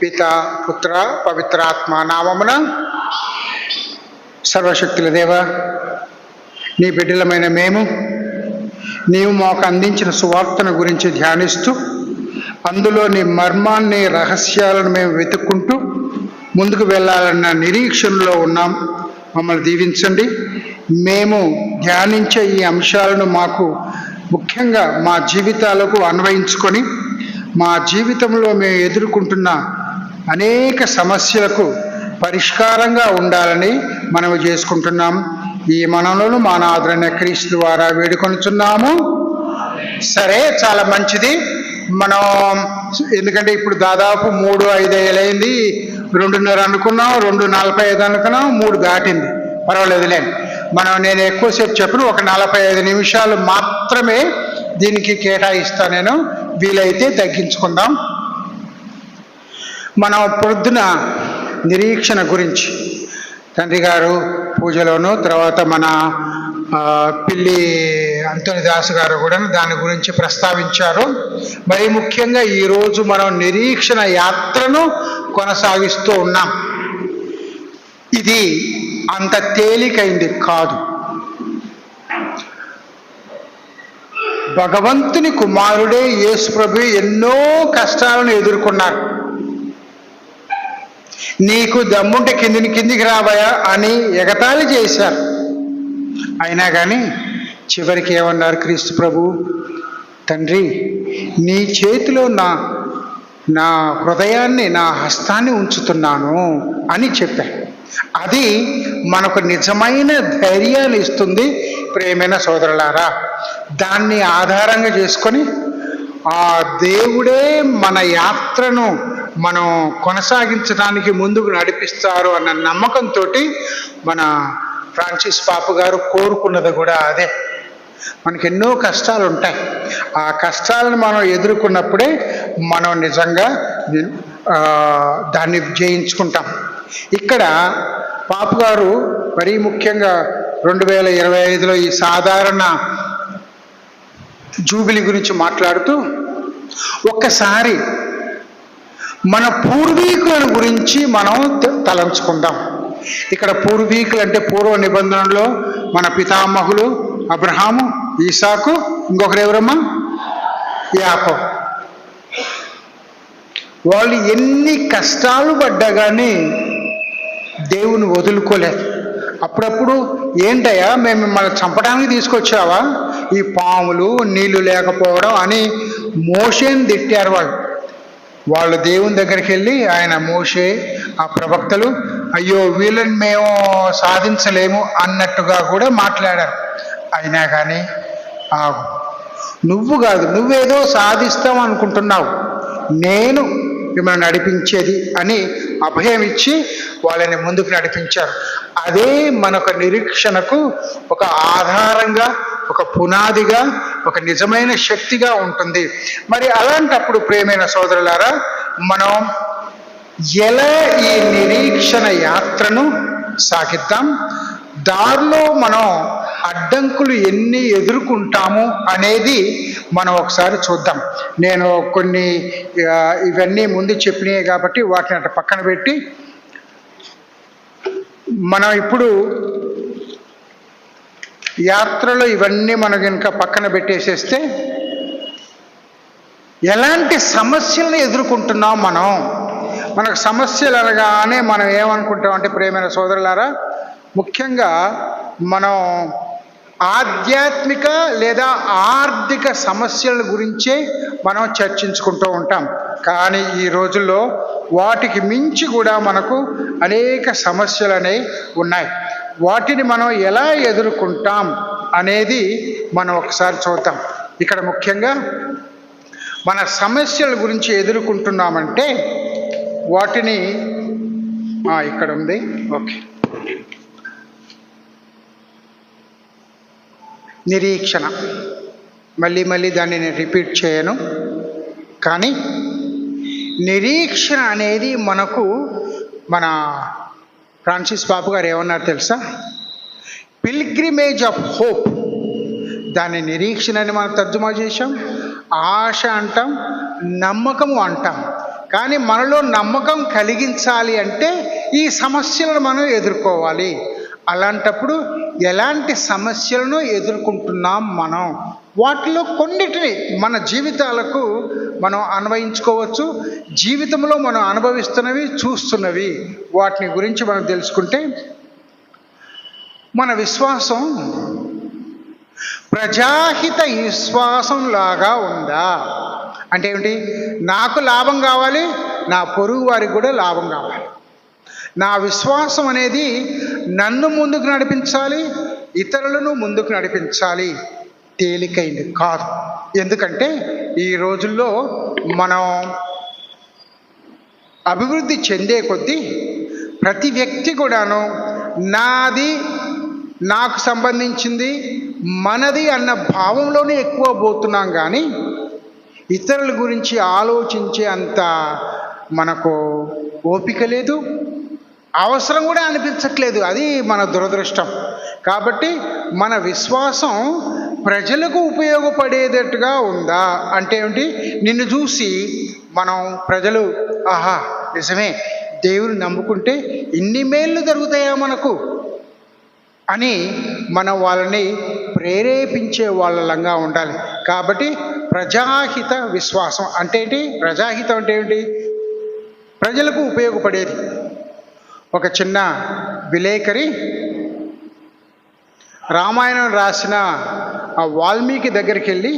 పిత పుత్ర పవిత్రాత్మ నామమున. సర్వశక్తుల దేవ, నీ బిడ్డలమైన మేము నీవు మాకు అందించిన సువార్తను గురించి ధ్యానిస్తూ అందులోని మర్మాన్ని రహస్యాలను మేము వెతుక్కుంటూ ముందుకు వెళ్ళాలన్న నిరీక్షణలో ఉన్నాం. మమ్మల్ని దీవించండి. మేము ధ్యానించే ఈ అంశాలను మాకు ముఖ్యంగా మా జీవితాలకు అన్వయించుకొని మా జీవితంలో మేము ఎదుర్కొంటున్న అనేక సమస్యలకు పరిష్కారంగా ఉండాలని మనవి చేసుకుంటున్నాం. ఈ మనలోను మా నాథుడైన క్రీస్తు ద్వారా వేడుకొనుచున్నాము. సరే, చాలా మంచిది. మనం ఎందుకంటే ఇప్పుడు దాదాపు 3:05 అయింది. 2:30 అనుకున్నాం, 2:45 అనుకున్నాం, 3 దాటింది. పర్వాలేదులే. నేను ఎక్కువసేపు చెప్పను, ఒక 45 నిమిషాలు మాత్రమే దీనికి కేటాయిస్తాను. నేను వీలైతే తగ్గించుకుందాం. మనం పొద్దున నిరీక్షణ గురించి తండ్రి గారు పూజలోను, తర్వాత మన పిల్లి అంతోని దాసు గారు కూడా దాని గురించి ప్రస్తావించారు. మరి ముఖ్యంగా ఈరోజు మనం నిరీక్షణ యాత్రను కొనసాగిస్తూ ఉన్నాం. ఇది అంత తేలికైంది కాదు. భగవంతుని కుమారుడే యేసు ప్రభు ఎన్నో కష్టాలను ఎదుర్కొన్నారు. నీకు దమ్ముంటే కిందికి రాబోయా అని ఎగతాళి చేశారు. అయినా కానీ చివరికి ఏమన్నారు క్రీస్తు ప్రభు? తండ్రి, నీ చేతిలో నా హృదయాన్ని, నా హస్తాన్ని ఉంచుతున్నాను అని చెప్పారు. అది మనకు నిజమైన ధైర్యాన్ని ఇస్తుంది. ప్రియమైన సోదరులారా, దాన్ని ఆధారంగా చేసుకొని ఆ దేవుడే మన యాత్రను మనం కొనసాగించడానికి ముందుకు నడిపిస్తారు అన్న నమ్మకంతో మన ఫ్రాన్సిస్ పాపు గారు కోరుకున్నది కూడా అదే. మనకి ఎన్నో కష్టాలు ఉంటాయి. ఆ కష్టాలను మనం ఎదుర్కొన్నప్పుడే మనం నిజంగా దాన్ని జయించుకుంటాం. ఇక్కడ పాపు గారు మరీ ముఖ్యంగా 2025లో ఈ సాధారణ జూబిలీ గురించి మాట్లాడుతూ ఒక్కసారి మన పూర్వీకుల గురించి మనం తలంచుకుందాం. ఇక్కడ పూర్వీకులు అంటే పూర్వ నిబంధనలో మన పితామహులు అబ్రహాము, ఈసాకు, ఇంకొకరు ఎవరమ్మా? యాకోబు. వాళ్ళు ఎన్ని కష్టాలు పడ్డా కానీ దేవుని వదులుకోలేదు. అప్పుడప్పుడు ఏంటయ్యా మేము మిమ్మల్ని చంపడానికి తీసుకొచ్చావా, ఈ పాములు నీళ్లు లేకపోవడం అని మోషేని తిట్టారు వాళ్ళు దేవుని దగ్గరికి వెళ్ళి ఆయన మోషే ఆ ప్రవక్తలు అయ్యో వీళ్ళని మేము సాధించలేము అన్నట్టుగా కూడా మాట్లాడారు. అయినా కానీ నువ్వు కాదు, నువ్వేదో సాధిస్తావు అనుకుంటున్నావు, నేను మిమ్మల్ని నడిపించేది అని అభయం ఇచ్చి వాళ్ళని ముందుకు నడిపించారు. అదే మనకు నిరీక్షణకు ఒక ఆధారంగా, ఒక పునాదిగా, ఒక నిజమైన శక్తిగా ఉంటుంది. మరి అలాంటప్పుడు ప్రియమైన సోదరులారా, మనం ఎలా ఈ నిరీక్షణ యాత్రను సాగిద్దాం? దారిలో మనం అడ్డంకులు ఎన్ని ఎదుర్కొంటాము అనేది మనం ఒకసారి చూద్దాం. నేను కొన్ని ఇవన్నీ ముందు చెప్పినాయి కాబట్టి వాటిని అట్లా పక్కన పెట్టి మనం ఇప్పుడు యాత్రలో ఇవన్నీ మనం కనుక పక్కన పెట్టేసేస్తే ఎలాంటి సమస్యలను ఎదుర్కొంటున్నాం మనకు సమస్యలు అనగానే మనం ఏమనుకుంటాం అంటే ప్రియమైన సోదరులారా, ముఖ్యంగా మనం ఆధ్యాత్మిక లేదా ఆర్థిక సమస్యల గురించే మనం చర్చించుకుంటూ ఉంటాం. కానీ ఈ రోజుల్లో వాటికి మించి కూడా మనకు అనేక సమస్యలు అనేవి ఉన్నాయి. వాటిని మనం ఎలా ఎదుర్కొంటాం అనేది మనం ఒకసారి చూద్దాం. ఇక్కడ ముఖ్యంగా మన సమస్యల గురించి ఎదుర్కొంటున్నామంటే వాటిని ఇక్కడ ఉంది. ఓకే, నిరీక్షణ. మళ్ళీ దాన్ని నేను రిపీట్ చేయను. కానీ నిరీక్షణ అనేది మనకు మన ఫ్రాన్సిస్ పాపు గారు ఏమన్నారు తెలుసా? Pilgrimage of hope. దాన్ని నిరీక్షణ అని మనం తర్జుమా చేశాం. ఆశ అంటాం, నమ్మకము అంటాం. కానీ మనలో నమ్మకం కలిగించాలి అంటే ఈ సమస్యలను మనం ఎదుర్కోవాలి. అలాంటప్పుడు ఎలాంటి సమస్యలను ఎదుర్కొంటున్నాం మనం, వాటిలో కొన్నిటిని మన జీవితాలకు మనం అన్వయించుకోవచ్చు. జీవితంలో మనం అనుభవిస్తున్నవి, చూస్తున్నవి, వాటిని గురించి మనం తెలుసుకుంటే మన విశ్వాసం ప్రజాహిత విశ్వాసం లాగా ఉందా అంటే ఏమిటి? నాకు లాభం కావాలి, నా పొరుగు వారికి కూడా లాభం కావాలి. నా విశ్వాసం అనేది నన్ను ముందుకు నడిపించాలి, ఇతరులను ముందుకు నడిపించాలి. తేలికైంది కాదు. ఎందుకంటే ఈ రోజుల్లో మనం అభివృద్ధి చెందే కొద్దీ ప్రతి వ్యక్తి కూడాను నాది, నాకు సంబంధించింది, మనది అన్న భావంలోనే ఎక్కువ పోతున్నాం. కానీ ఇతరుల గురించి ఆలోచించే అంత మనకు ఓపిక లేదు, అవసరం కూడా అనిపించట్లేదు. అది మన దురదృష్టం. కాబట్టి మన విశ్వాసం ప్రజలకు ఉపయోగపడేటట్టుగా ఉందా అంటే ఏమిటి? నిన్ను చూసి మనం ప్రజలు ఆహా నిజమే, దేవుని నమ్ముకుంటే ఇన్ని మేళ్ళు జరుగుతాయా మనకు అని మనం వాళ్ళని ప్రేరేపించే వాళ్ళంగా ఉండాలి. కాబట్టి ప్రజాహిత విశ్వాసం అంటే ఏంటి? ప్రజాహితం అంటే ఏమిటి? ప్రజలకు ఉపయోగపడేది. ఒక చిన్న విలేకరి రామాయణం రాసిన ఆ వాల్మీకి దగ్గరికి వెళ్ళి,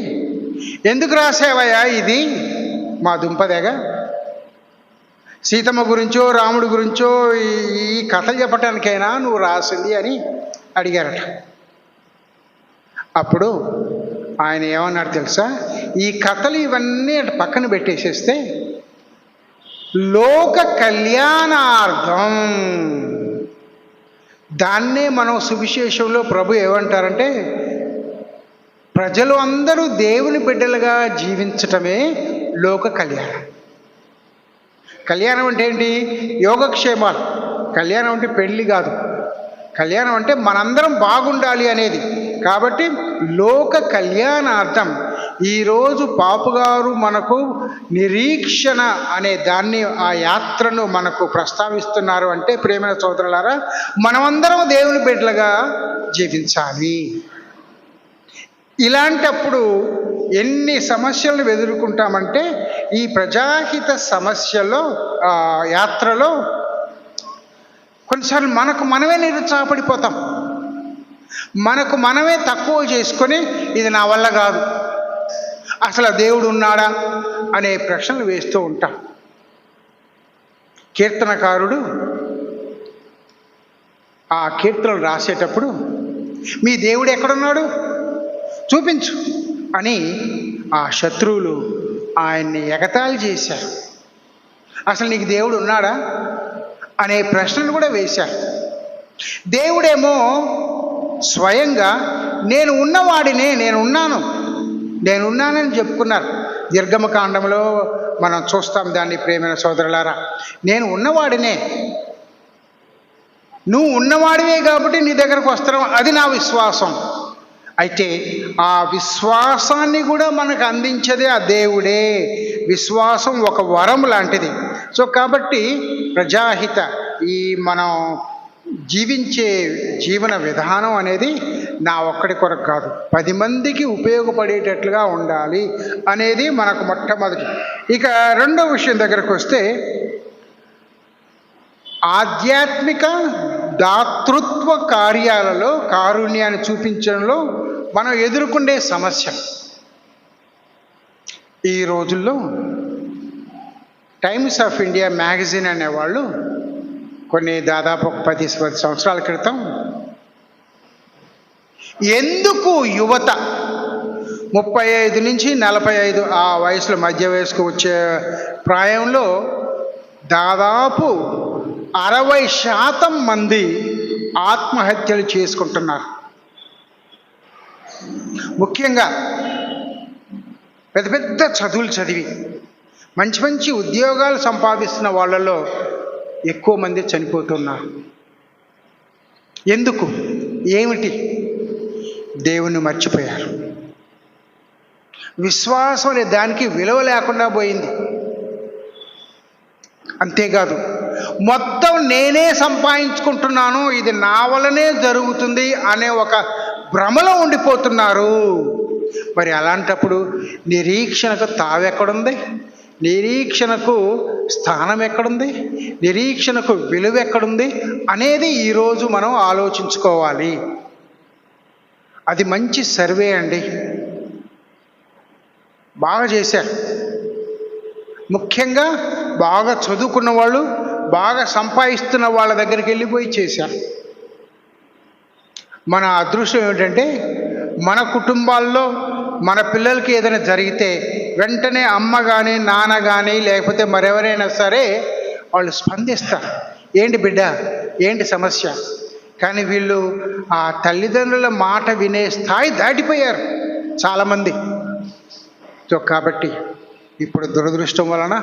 ఎందుకు రాసావయ్యా ఇది మా దుంపదేగా, సీతమ్మ గురించో రాముడి గురించో ఈ కథలు చెప్పటానికైనా నువ్వు రాసింది అని అడిగారట. అప్పుడు ఆయన ఏమన్నాడు తెలుసా? ఈ కథలు ఇవన్నీ అటు పక్కన పెట్టేసేస్తే లోక కళ్యాణార్థం, దాన్నే మనం సువిశేషంలో ప్రభు ఏమంటారంటే ప్రజలు అందరూ దేవుని బిడ్డలుగా జీవించటమే లోక కళ్యాణం. కళ్యాణం అంటే ఏంటి? యోగక్షేమాలు. కళ్యాణం అంటే పెళ్ళి కాదు. కళ్యాణం అంటే మనందరం బాగుండాలి అనేది. కాబట్టి లోక కళ్యాణార్థం ఈరోజు పాపుగారు మనకు నిరీక్షణ అనే దాన్ని, ఆ యాత్రను మనకు ప్రస్తావిస్తున్నారు. అంటే ప్రేమైన సోదరులారా, మనమందరం దేవుని బిడ్డలుగా జీవించాలి. ఇలాంటప్పుడు ఎన్ని సమస్యలను ఎదుర్కొంటామంటే ఈ ప్రజాహిత సమస్యలో యాత్రలో కొన్నిసార్లు మనకు మనమే నిరుత్సాహపడిపోతాం. మనకు మనమే తక్కువ చేసుకొని ఇది నా వల్ల కాదు, అసలు దేవుడు ఉన్నాడా అనే ప్రశ్నలు వేస్తూ ఉంటాం. కీర్తనకారుడు ఆ కీర్తనలు రాసేటప్పుడు మీ దేవుడు ఎక్కడున్నాడు చూపించు అని ఆ శత్రువులు ఆయన్ని ఎగతాళి చేశారు. అసలు నీకు దేవుడు ఉన్నాడా అనే ప్రశ్నలు కూడా వేశారు. దేవుడేమో స్వయంగా నేను ఉన్నవాడినే, నేనున్నానని చెప్పుకున్నారు. నిర్గమకాండంలో మనం చూస్తాం దాన్ని. ప్రేమైన సోదరులారా, నేను ఉన్నవాడినే, నువ్వు ఉన్నవాడివే కాబట్టి నీ దగ్గరకు వస్తున్నావు, అది నా విశ్వాసం. అయితే ఆ విశ్వాసాన్ని కూడా మనకు అందించేదే ఆ దేవుడే. విశ్వాసం ఒక వరం లాంటిది. సో కాబట్టి ప్రజాహిత ఈ మనం జీవించే జీవన విధానం అనేది నా ఒక్కడి కొరకు కాదు, 10 మందికి ఉపయోగపడేటట్లుగా ఉండాలి అనేది మనకు మొట్టమొదటి. ఇక రెండో విషయం దగ్గరకు వస్తే ఆధ్యాత్మిక దాతృత్వ కార్యాలలో కారుణ్యాన్ని చూపించడంలో మనం ఎదుర్కొనే సమస్య. ఈ రోజుల్లో టైమ్స్ ఆఫ్ ఇండియా మ్యాగజైన్ అనేవాళ్ళు దాదాపు 10 సంవత్సరాల క్రితం ఎందుకు యువత 35 నుంచి 45 ఆ వయసులో మధ్య వయసుకు వచ్చే ప్రాయంలో దాదాపు 60% మంది ఆత్మహత్యలు చేసుకుంటున్నారు. ముఖ్యంగా పెద్ద పెద్ద చదువులు చదివి మంచి మంచి ఉద్యోగాలు సంపాదిస్తున్న వాళ్ళలో ఎక్కువ మంది చనిపోతున్నారు. ఎందుకు? ఏమిటి? దేవుణ్ణి మర్చిపోయారు. విశ్వాసం అనే దానికి విలువ లేకుండా పోయింది. అంతేకాదు మొత్తం నేనే సంపాదించుకుంటున్నాను, ఇది నా వల్లనే జరుగుతుంది అనే ఒక భ్రమలో ఉండిపోతున్నారు. మరి అలాంటప్పుడు నిరీక్షణకు తావెక్కడుంది? నిరీక్షణకు స్థానం ఎక్కడుంది? నిరీక్షణకు విలువ ఎక్కడుంది అనేది ఈరోజు మనం ఆలోచించుకోవాలి. అది మంచి సర్వే అండి, బాగా చేశారు. ముఖ్యంగా బాగా చదువుకున్న వాళ్ళు, బాగా సంపాదిస్తున్న వాళ్ళ దగ్గరికి వెళ్ళిపోయి చేశారు. మన అదృష్టం ఏమిటంటే మన కుటుంబాల్లో మన పిల్లలకి ఏదైనా జరిగితే వెంటనే అమ్మ కానీ నాన్న కానీ లేకపోతే మరెవరైనా సరే వాళ్ళు స్పందిస్తారు. ఏంటి బిడ్డ, ఏంటి సమస్య? కానీ వీళ్ళు ఆ తల్లిదండ్రుల మాట వినే స్థాయి దాటిపోయారు చాలామంది. సో కాబట్టి ఇప్పుడు దురదృష్టం వలన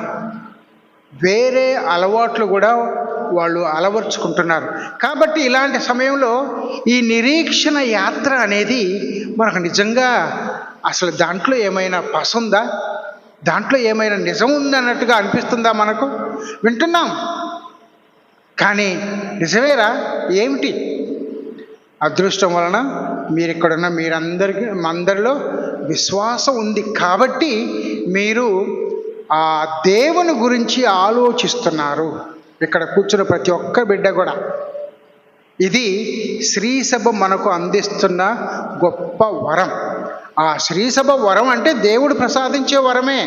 వేరే అలవాట్లు కూడా వాళ్ళు అలవర్చుకుంటున్నారు. కాబట్టి ఇలాంటి సమయంలో ఈ నిరీక్షణ యాత్ర అనేది మనకు నిజంగా అసలు దాంట్లో ఏమైనా పసుందా, దాంట్లో ఏమైనా నిజం ఉందన్నట్టుగా అనిపిస్తుందా? మనకు వింటున్నాం కానీ నిజమేరా ఏమిటి? అదృష్టం వలన మీరు ఇక్కడున్న అందరిలో విశ్వాసం ఉంది కాబట్టి మీరు ఆ దేవుని గురించి ఆలోచిస్తున్నారు. ఇక్కడ కూర్చున్న ప్రతి ఒక్క బిడ్డ కూడా ఇది శ్రీసభ మనకు అందిస్తున్న గొప్ప వరం. ఆ శ్రీసభ వరం అంటే దేవుడు ప్రసాదించే వరమే.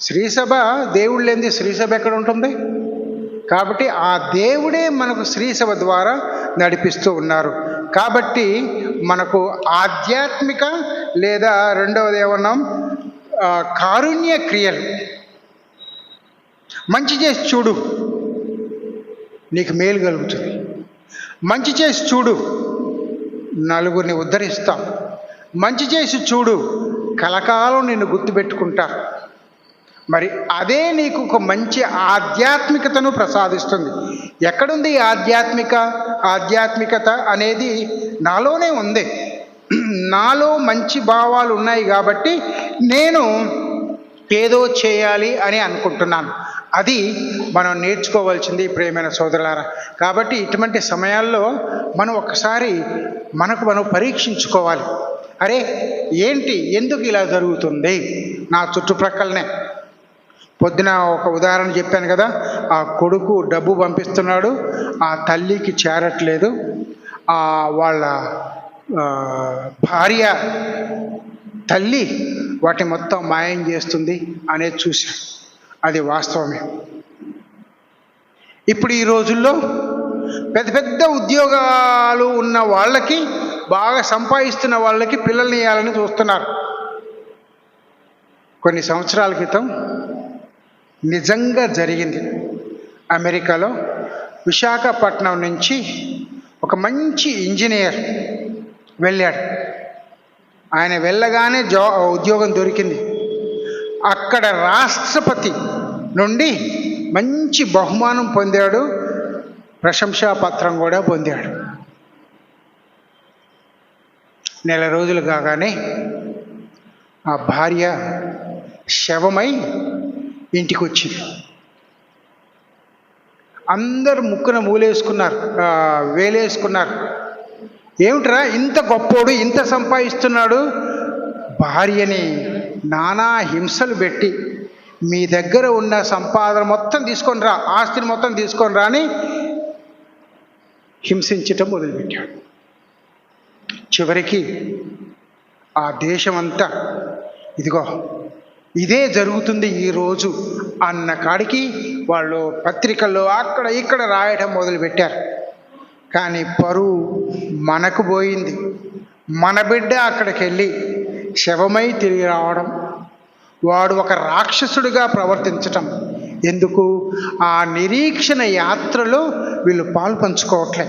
శ్రీసభ దేవుడు లేనిది శ్రీసభ ఎక్కడ ఉంటుంది? కాబట్టి ఆ దేవుడే మనకు శ్రీసభ ద్వారా నడిపిస్తూ ఉన్నారు. కాబట్టి మనకు ఆధ్యాత్మిక లేదా రెండవది ఏమన్నాం, కారుణ్య క్రియలు. మంచి చేసి చూడు, నీకు మేలు కలుగుతుంది. మంచి చేసి చూడు, నలుగురిని ఉద్ధరిస్తాం. మంచి చేసి చూడు, కలకాలం నిన్ను గుర్తుపెట్టుకుంటారు. మరి అదే నీకు ఒక మంచి ఆధ్యాత్మికతను ప్రసాదిస్తుంది. ఎక్కడుంది ఆధ్యాత్మికత అనేది? నాలోనే ఉంది. నాలో మంచి భావాలు ఉన్నాయి కాబట్టి నేను ఏదో చేయాలి అని అనుకుంటున్నాను. అది మనం నేర్చుకోవాల్సింది ప్రియమైన సోదరులారా. కాబట్టి ఇటువంటి సమయాల్లో మనం ఒకసారి మనం పరీక్షించుకోవాలి. అరే ఏంటి, ఎందుకు ఇలా జరుగుతుంది నా చుట్టుప్రక్కలనే? పొద్దున ఒక ఉదాహరణ చెప్పాను కదా, ఆ కొడుకు డబ్బు పంపిస్తున్నాడు, ఆ తల్లికి చేరట్లేదు, వాళ్ళ భార్య తల్లి వాటి మొత్తం మాయం చేస్తుంది అనేది చూశాను. అది వాస్తవమే. ఇప్పుడు ఈ రోజుల్లో పెద్ద పెద్ద ఉద్యోగాలు ఉన్న వాళ్ళకి, బాగా సంపాదిస్తున్న వాళ్ళకి పిల్లల్ని ఇవ్వాలని చూస్తున్నారు. కొన్ని సంవత్సరాల క్రితం నిజంగా జరిగింది. అమెరికాలో విశాఖపట్నం నుంచి ఒక మంచి ఇంజనీర్ వెళ్ళాడు. ఆయన వెళ్ళగానే ఉద్యోగం దొరికింది. అక్కడ రాష్ట్రపతి నుండి మంచి బహుమానం పొందాడు, ప్రశంసాపత్రం కూడా పొందాడు. నెల రోజులు కాగానే ఆ భార్య శవమై ఇంటికి వచ్చింది. అందరు ముక్కున వేలేసుకున్నారు. ఏమిట్రా ఇంత గొప్పోడు, ఇంత సంపాదిస్తున్నాడు, భార్యని నానా హింసలు పెట్టి మీ దగ్గర ఉన్న సంపాదన మొత్తం తీసుకొని రా, ఆస్తిని మొత్తం తీసుకొని రా అని హింసించటం మొదలుపెట్టాడు. చివరికి ఆ దేశమంతా ఇదిగో ఇదే జరుగుతుంది ఈరోజు అన్న కాడికి వాళ్ళు పత్రికల్లో అక్కడ ఇక్కడ రాయటం మొదలుపెట్టారు. కానీ పరువు మనకు పోయింది. మన బిడ్డ అక్కడికి వెళ్ళి శవమై తిరిగి రావడం, వాడు ఒక రాక్షసుడిగా ప్రవర్తించటం ఎందుకు? ఆ నిరీక్షణ యాత్రలో వీళ్ళు పాలు పంచుకోవట్లే.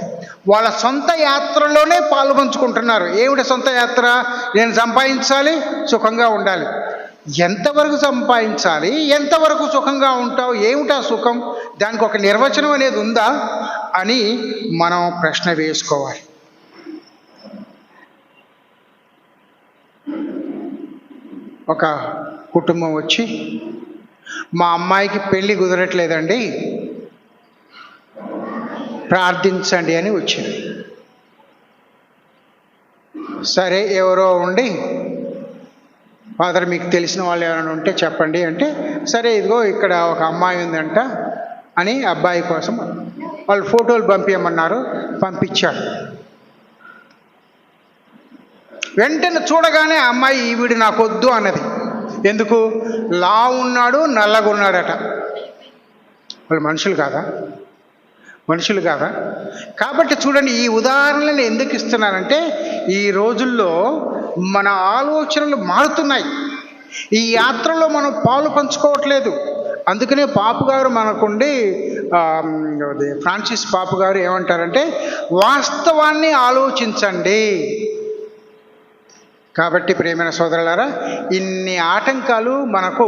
వాళ్ళ సొంత యాత్రలోనే పాలు పంచుకుంటున్నారు. ఏమిటి సొంత యాత్ర? నేను సంపాదించాలి, సుఖంగా ఉండాలి. ఎంతవరకు సంపాదించాలి, ఎంతవరకు సుఖంగా ఉంటావు, ఏమిటా సుఖం? దానికి ఒక నిర్వచనం అనేది ఉందా అని మనం ప్రశ్న వేసుకోవాలి. ఒక కుటుంబం వచ్చి మా అమ్మాయికి పెళ్ళి కుదరట్లేదండి, ప్రార్థించండి అని వచ్చింది. సరే, ఎవరో ఉండి, ఫాదర్ మీకు తెలిసిన వాళ్ళు ఎవరైనా ఉంటే చెప్పండి అంటే, సరే ఇదిగో ఇక్కడ ఒక అమ్మాయి ఉందంట అని అబ్బాయి కోసం వాళ్ళు ఫోటోలు పంపించమన్నారు, పంపించాడు. వెంటనే చూడగానే ఆ అమ్మాయి ఈవిడ నాకు వద్దు అన్నది. ఎందుకు? లా ఉన్నాడు, నల్లగా ఉన్నాడట. వాళ్ళు మనుషులు కాదా? మనుషులు కాదా? కాబట్టి చూడండి, ఈ ఉదాహరణలను ఎందుకు ఇస్తున్నానంటే, ఈ రోజుల్లో మన ఆలోచనలు మారుతున్నాయి. ఈ యాత్రలో మనం పాలు పంచుకోవట్లేదు. అందుకనే పాపు గారు మనకుండి ఫ్రాన్సిస్ పాపు గారు ఏమంటారంటే, వాస్తవాన్ని ఆలోచించండి. కాబట్టి ప్రియమైన సోదరులారా, ఇన్ని ఆటంకాలు మనకు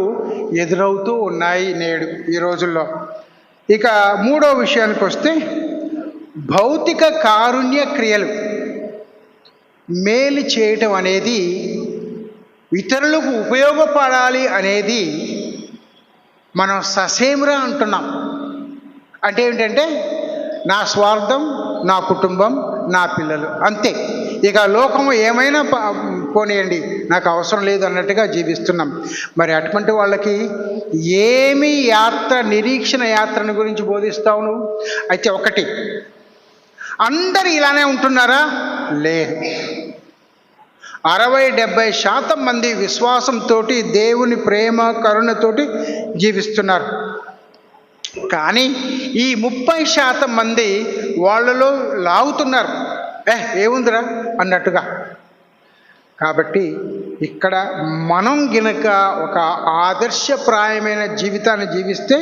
ఎదురవుతూ ఉన్నాయి నేడు ఈ రోజుల్లో. ఇక మూడో విషయానికి వస్తే, భౌతిక కారుణ్య క్రియలు, మేలు చేయటం అనేది, ఇతరులకు ఉపయోగపడాలి అనేది మనం ససేమిరా అంటున్నాం. అంటే ఏమిటంటే, నా స్వార్థం, నా కుటుంబం, నా పిల్లలు, అంతే. ఇక లోకము ఏమైనా పోనీయండి, నాకు అవసరం లేదు అన్నట్టుగా జీవిస్తున్నాం. మరి అటువంటి వాళ్ళకి ఏమి యాత్ర, నిరీక్షణ యాత్రను గురించి బోధిస్తావు నువ్వు? అయితే ఒకటి, అందరు ఇలానే ఉంటున్నారా? లేదు. 60-70% మంది విశ్వాసంతో, దేవుని ప్రేమ కరుణతోటి జీవిస్తున్నారు. కానీ ఈ 30% మంది వాళ్ళలో లాగుతున్నారు, ఏముందిరా అన్నట్టుగా. కాబట్టి ఇక్కడ మనం గినక ఒక ఆదర్శప్రాయమైన జీవితాన్ని జీవిస్తే,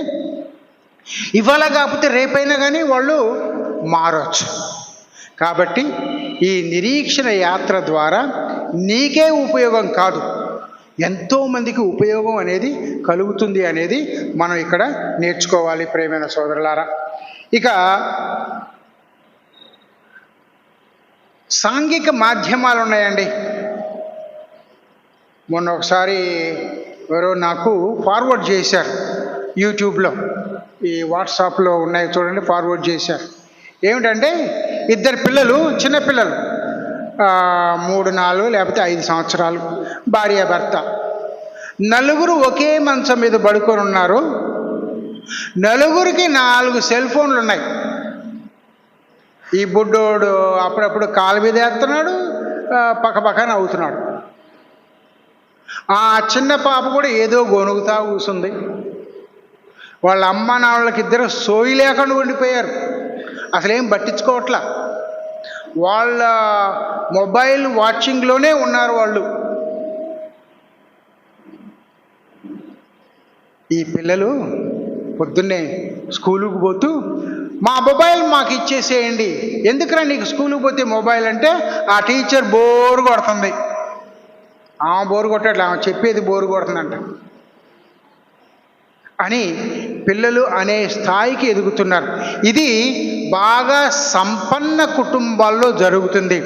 ఇవాళ కాకపోతే రేపైనా కానీ వాళ్ళు మారవచ్చు. కాబట్టి ఈ నిరీక్షణ యాత్ర ద్వారా నీకే ఉపయోగం కాదు, ఎంతోమందికి ఉపయోగం అనేది కలుగుతుంది అనేది మనం ఇక్కడ నేర్చుకోవాలి ప్రియమైన సోదరులారా. ఇక సాంఘిక మాధ్యమాలు ఉన్నాయండి. మొన్న ఒకసారి ఎవరో నాకు ఫార్వర్డ్ చేశారు, యూట్యూబ్లో, ఈ వాట్సాప్లో ఉన్నాయి చూడండి, ఫార్వర్డ్ చేశారు. ఏమిటంటే, 2 పిల్లలు, చిన్నపిల్లలు, 3, 4 లేకపోతే 5 సంవత్సరాలు, భార్యాభర్త, 4 ఒకే మంచం మీద పడుకొని ఉన్నారు. 4కి 4 సెల్ ఫోన్లు ఉన్నాయి. ఈ బుడ్డోడు అప్పుడప్పుడు కాలు మీద వేస్తున్నాడు, పక్కన అవుతున్నాడు. ఆ చిన్న పాప కూడా ఏదో గొనుగుతా కూసుంది. వాళ్ళ అమ్మ నాన్నలకి ఇద్దరు సోయి లేకుండా ఉండిపోయారు, అసలేం పట్టించుకోవట్లా. వాళ్ళ మొబైల్ వాచింగ్లోనే ఉన్నారు వాళ్ళు. ఈ పిల్లలు పొద్దున్నే స్కూలుకు పోతూ, మా మొబైల్ మాకు ఇచ్చేసేయండి, ఎందుకురా నీకు స్కూలుకు పోతే మొబైల్ అంటే, ఆ టీచర్ బోరు కొడుతుంది. బోరు కొట్టట్లే, ఆమె చెప్పేది బోరు కొడుతుందంట అని పిల్లలు అనే స్థాయికి ఎదుగుతున్నారు. ఇది బాగా సంపన్న కుటుంబాల్లో జరుగుతుంది,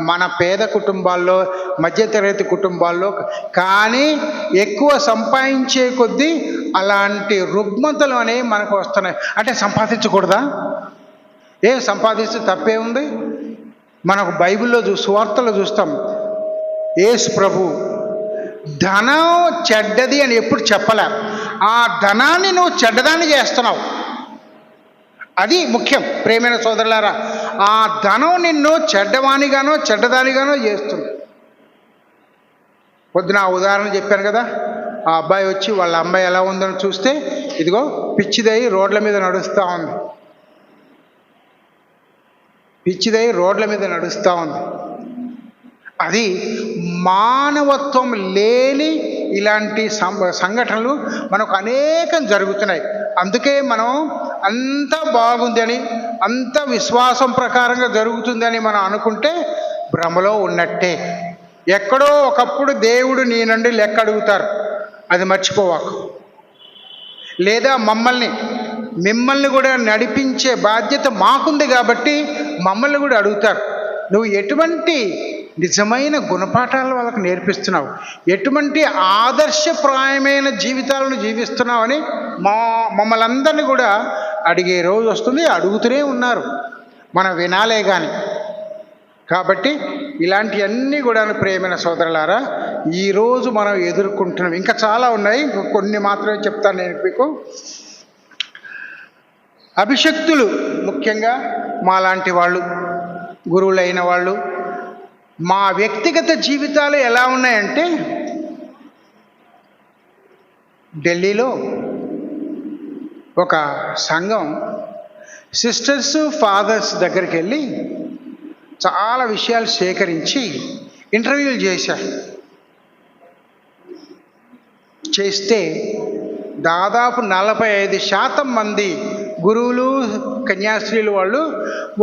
మన పేద కుటుంబాల్లో, మధ్యతరగతి కుటుంబాల్లో. కానీ ఎక్కువ సంపాదించే కొద్దీ అలాంటి రుగ్మతలు అనేవి మనకు వస్తున్నాయి. అంటే సంపాదించకూడదా? సంపాదిస్తే తప్పే ఉంది? మనకు బైబిల్లో సువార్తలో చూస్తాం, యేసు ప్రభు ధనం చెడ్డది అని ఎప్పుడు చెప్పలే. ఆ ధనాన్ని నువ్వు చెడ్డదాన్ని చేస్తున్నావు, అది ముఖ్యం ప్రియమైన సోదరులారా. ఆ ధనం నిన్ను చెడ్డవానిగానో చెడ్డదానిగానో చేస్తుంది. పొద్దున ఉదాహరణ చెప్పాను కదా, ఆ అబ్బాయి వచ్చి వాళ్ళ అమ్మాయి ఎలా ఉందని చూస్తే, ఇదిగో పిచ్చిదై రోడ్ల మీద నడుస్తూ ఉంది, పిచ్చిదై రోడ్ల మీద నడుస్తూ ఉంది. అది మానవత్వం లేని ఇలాంటి సంఘటనలు మనకు అనేకం జరుగుతున్నాయి. అందుకే మనం అంత బాగుందని, అంత విశ్వాసం ప్రకారంగా జరుగుతుందని మనం అనుకుంటే భ్రమలో ఉన్నట్టే. ఎక్కడో ఒకప్పుడు దేవుడు నీ నుండి లెక్క అడుగుతారు, అది మర్చిపోవాకు. లేదా మిమ్మల్ని కూడా నడిపించే బాధ్యత మాకుంది కాబట్టి మమ్మల్ని కూడా అడుగుతారు, నువ్వు ఎటువంటి నిజమైన గుణపాఠాలు వాళ్ళకు నేర్పిస్తున్నావు, ఎటువంటి ఆదర్శప్రాయమైన జీవితాలను జీవిస్తున్నావు అని మమ్మల్ని అందరినీ కూడా అడిగే రోజు వస్తుంది. అడుగుతూనే ఉన్నారు, మనం వినాలే కానీ. కాబట్టి ఇలాంటివన్నీ కూడా ప్రియమైన సోదరులారా ఈరోజు మనం ఎదుర్కొంటున్నాం. ఇంకా చాలా ఉన్నాయి, కొన్ని మాత్రమే చెప్తాను నేను మీకు. అభిషక్తులు ముఖ్యంగా మాలాంటి వాళ్ళు, గురువులైన వాళ్ళు, మా వ్యక్తిగత జీవితాలు ఎలా ఉన్నాయంటే, ఢిల్లీలో ఒక సంఘం సిస్టర్స్ ఫాదర్స్ దగ్గరికి వెళ్ళి చాలా విషయాలు సేకరించి ఇంటర్వ్యూలు చేస్తే దాదాపు 45% మంది గురువులు కన్యాస్త్రీలు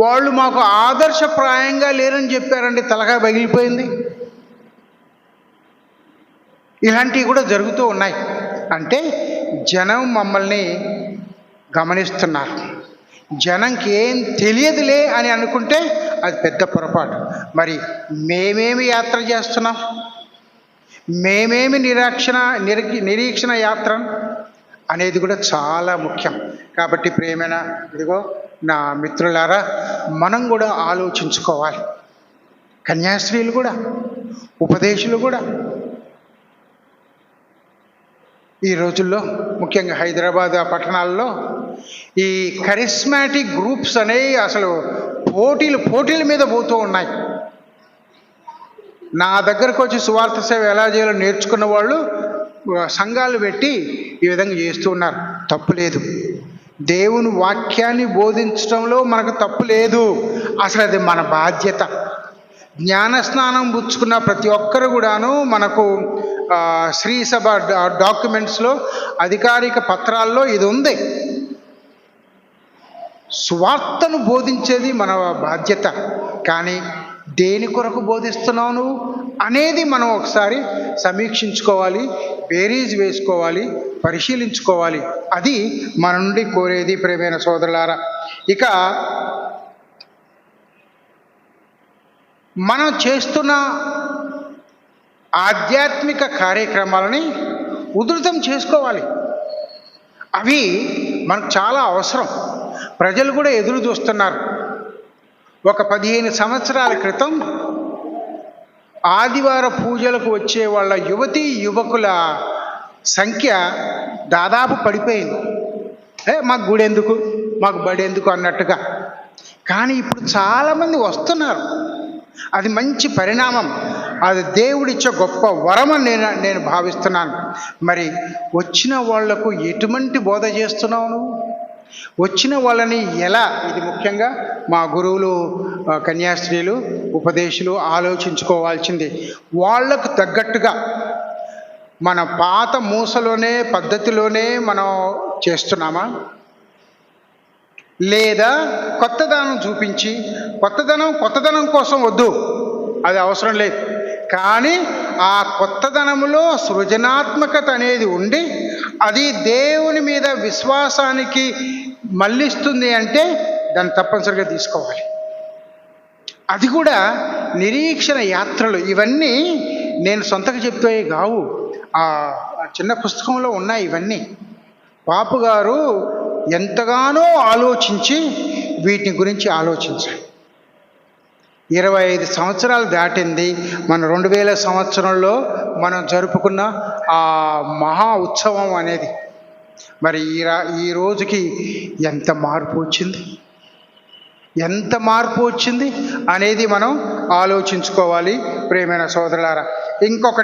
వాళ్ళు మాకు ఆదర్శప్రాయంగా లేరని చెప్పారండి. తలకాయ పగిలిపోయింది. ఇలాంటివి కూడా జరుగుతూ ఉన్నాయి. అంటే జనం మమ్మల్ని గమనిస్తున్నారు. జనంకి ఏం తెలియదులే అని అనుకుంటే అది పెద్ద పొరపాటు. మరి మేమేమి యాత్ర చేస్తున్నాం, మేమేమి నిరీక్షణ యాత్ర అనేది కూడా చాలా ముఖ్యం. కాబట్టి ప్రియమైన ఇదిగో నా మిత్రులారా, మనం కూడా ఆలోచించుకోవాలి. కన్యాస్త్రీలు కూడా, ఉపదేశులు కూడా ఈ రోజుల్లో ముఖ్యంగా హైదరాబాద్ పట్టణాల్లో ఈ కరిస్మాటిక్ గ్రూప్స్ అనేవి అసలు పోటీల మీద పోతూ ఉన్నాయి. నా దగ్గరకు వచ్చి సువార్త సేవ ఎలా చేయాలో నేర్చుకున్న వాళ్ళు సంఘాలు పెట్టి ఈ విధంగా చేస్తూ ఉన్నారు. తప్పు లేదు, దేవుని వాక్యాన్ని బోధించడంలో మనకు తప్పు లేదు. అసలు అది మన బాధ్యత. జ్ఞానస్నానం పుచ్చుకున్న ప్రతి ఒక్కరు కూడాను మనకు శ్రీ సభ డాక్యుమెంట్స్లో, అధికారిక పత్రాల్లో ఇది ఉంది. సువార్తను బోధించేది మన బాధ్యత. కానీ దేని కొరకు బోధిస్తున్నావు నువ్వు అనేది మనం ఒకసారి సమీక్షించుకోవాలి, బేరీజ్ వేసుకోవాలి, పరిశీలించుకోవాలి. అది మన నుండి కోరేది ప్రియమైన సోదరులారా. ఇక మనం చేస్తున్న ఆధ్యాత్మిక కార్యక్రమాలని ఉధృతం చేసుకోవాలి. అవి మనకు చాలా అవసరం. ప్రజలు కూడా ఎదురు చూస్తున్నారు. ఒక 15 సంవత్సరాల క్రితం ఆదివార పూజలకు వచ్చే వాళ్ళ యువతీ యువకుల సంఖ్య దాదాపు పడిపోయింది. మాకు గుడి ఎందుకు, మాకు బడి ఎందుకు అన్నట్టుగా. కానీ ఇప్పుడు చాలామంది వస్తున్నారు. అది మంచి పరిణామం. అది దేవుడిచ్చే గొప్ప వరం అని నేను భావిస్తున్నాను. మరి వచ్చిన వాళ్లకు ఎటువంటి బోధ చేస్తున్నావు నువ్వు? వచ్చిన వాళ్ళని ఎలా, ఇది ముఖ్యంగా మా గురువులు, కన్యాస్త్రీలు, ఉపదేశులు ఆలోచించుకోవాల్సింది. వాళ్లకు తగ్గట్టుగా మన పాత మూసలోనే పద్ధతిలోనే మనం చేస్తున్నామా, లేదా కొత్తదనం చూపించి, కొత్తదనం కోసం వద్దు, అది అవసరం లేదు. కానీ ఆ కొత్తదనములో సృజనాత్మకత అనేది ఉండి అది దేవుని మీద విశ్వాసానికి మళ్ళిస్తుంది అంటే దాన్ని తప్పనిసరిగా తీసుకోవాలి. అది కూడా నిరీక్షణ యాత్రలు. ఇవన్నీ నేను సొంతగా చెప్తే కావు, ఆ చిన్న పుస్తకంలో ఉన్నాయి ఇవన్నీ. పాపు గారు ఎంతగానో ఆలోచించి వీటిని గురించి ఆలోచించాలి. 25 సంవత్సరాలు దాటింది. మన 2000 సంవత్సరంలో మనం జరుపుకున్న ఆ మహా ఉత్సవం అనేది. మరి ఈ రోజుకి ఎంత మార్పు వచ్చింది అనేది మనం ఆలోచించుకోవాలి ప్రియమైన సోదరులారా. ఇంకొక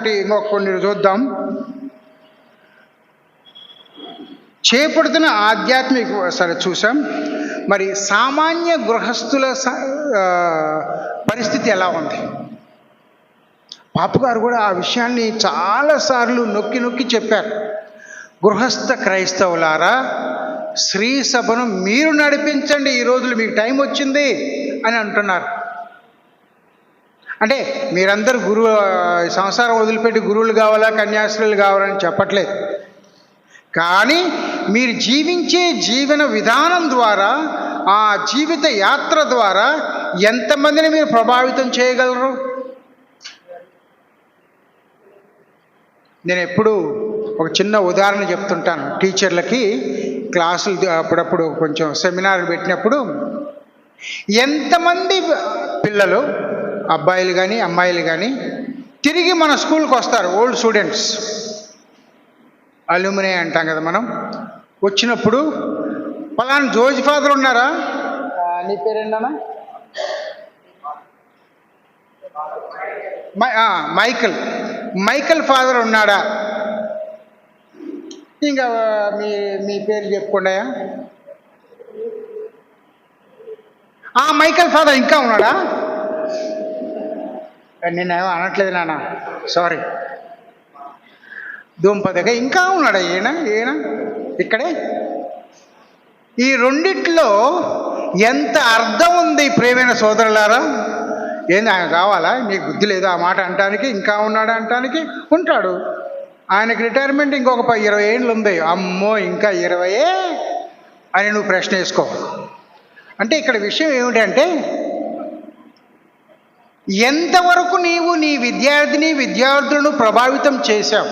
కొన్ని చూద్దాం. చేపడుతున్న ఆధ్యాత్మిక సరే చూసాం. మరి సామాన్య గృహస్థుల పరిస్థితి ఎలా ఉంది? పాపు గారు కూడా ఆ విషయాన్ని చాలాసార్లు నొక్కి చెప్పారు. గృహస్థ క్రైస్తవులారా, శ్రీ సభను మీరు నడిపించండి, ఈ రోజులు మీకు టైం వచ్చింది అని అంటున్నారు. అంటే మీరందరూ సంసారం వదిలిపెట్టి గురువులు కావాలా, కన్యాస్త్రీలు కావాలని చెప్పట్లేదు. కానీ మీరు జీవించే జీవన విధానం ద్వారా, ఆ జీవిత యాత్ర ద్వారా ఎంతమందిని మీరు ప్రభావితం చేయగలరు? నేను ఎప్పుడూ ఒక చిన్న ఉదాహరణ చెప్తుంటాను టీచర్లకి. క్లాసులు అప్పుడప్పుడు కొంచెం సెమినార్ పెట్టినప్పుడు ఎంతమంది పిల్లలు, అబ్బాయిలు కానీ అమ్మాయిలు కానీ తిరిగి మన స్కూల్కి వస్తారు, ఓల్డ్ స్టూడెంట్స్, అల్యూమినే అంటాం కదా మనం. వచ్చినప్పుడు పలానా జోజ్ ఫాదర్ ఉన్నారా, నీ పేరేంటన్నా, మైకల్ ఫాదర్ ఉన్నాడా, ఇంకా మీ పేరు చెప్పుకోండియా, మైకల్ ఫాదర్ ఇంకా ఉన్నాడా, నేనేమో అనట్లేదు నాన్న, సారీ, ధూంపదగా ఇంకా ఉన్నాడా, ఈయన ఇక్కడే. ఈ రెండిట్లో ఎంత అర్థం ఉంది ప్రియమైన సోదరులారా. ఏంది ఆయన కావాలా, నీకు బుద్ధి లేదు ఆ మాట అంటానికి, ఇంకా ఉన్నాడా అంటానికి, ఉంటాడు. ఆయనకి రిటైర్మెంట్ ఇంకొక 20 ఏళ్ళు ఉంది, అమ్మో ఇంకా 20 అని నువ్వు ప్రశ్న వేసుకో. అంటే ఇక్కడ విషయం ఏమిటంటే, ఎంతవరకు నీవు నీ విద్యార్థులను ప్రభావితం చేశావు.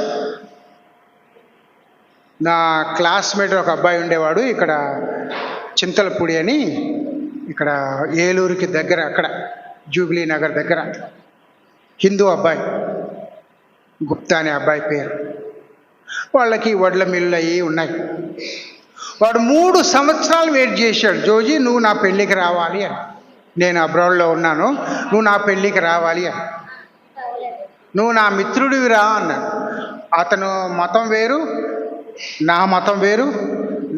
నా క్లాస్మేట్ ఒక అబ్బాయి ఉండేవాడు ఇక్కడ చింతలపూడి అని, ఇక్కడ ఏలూరుకి దగ్గర, అక్కడ జూబ్లీ నగర్ దగ్గర, హిందూ అబ్బాయి, గుప్తా అనే అబ్బాయి పేరు. వాళ్ళకి వడ్ల మిల్లు అవి ఉన్నాయి. వాడు 3 సంవత్సరాలు వెయిట్ చేశాడు, జోజీ నువ్వు నా పెళ్ళికి రావాలి అని, నేను అబ్రాడ్లో ఉన్నాను, నువ్వు నా పెళ్ళికి రావాలి అని, నువ్వు నా మిత్రుడివి రా అన్నాడు. అతను మతం వేరు, నా మతం వేరు,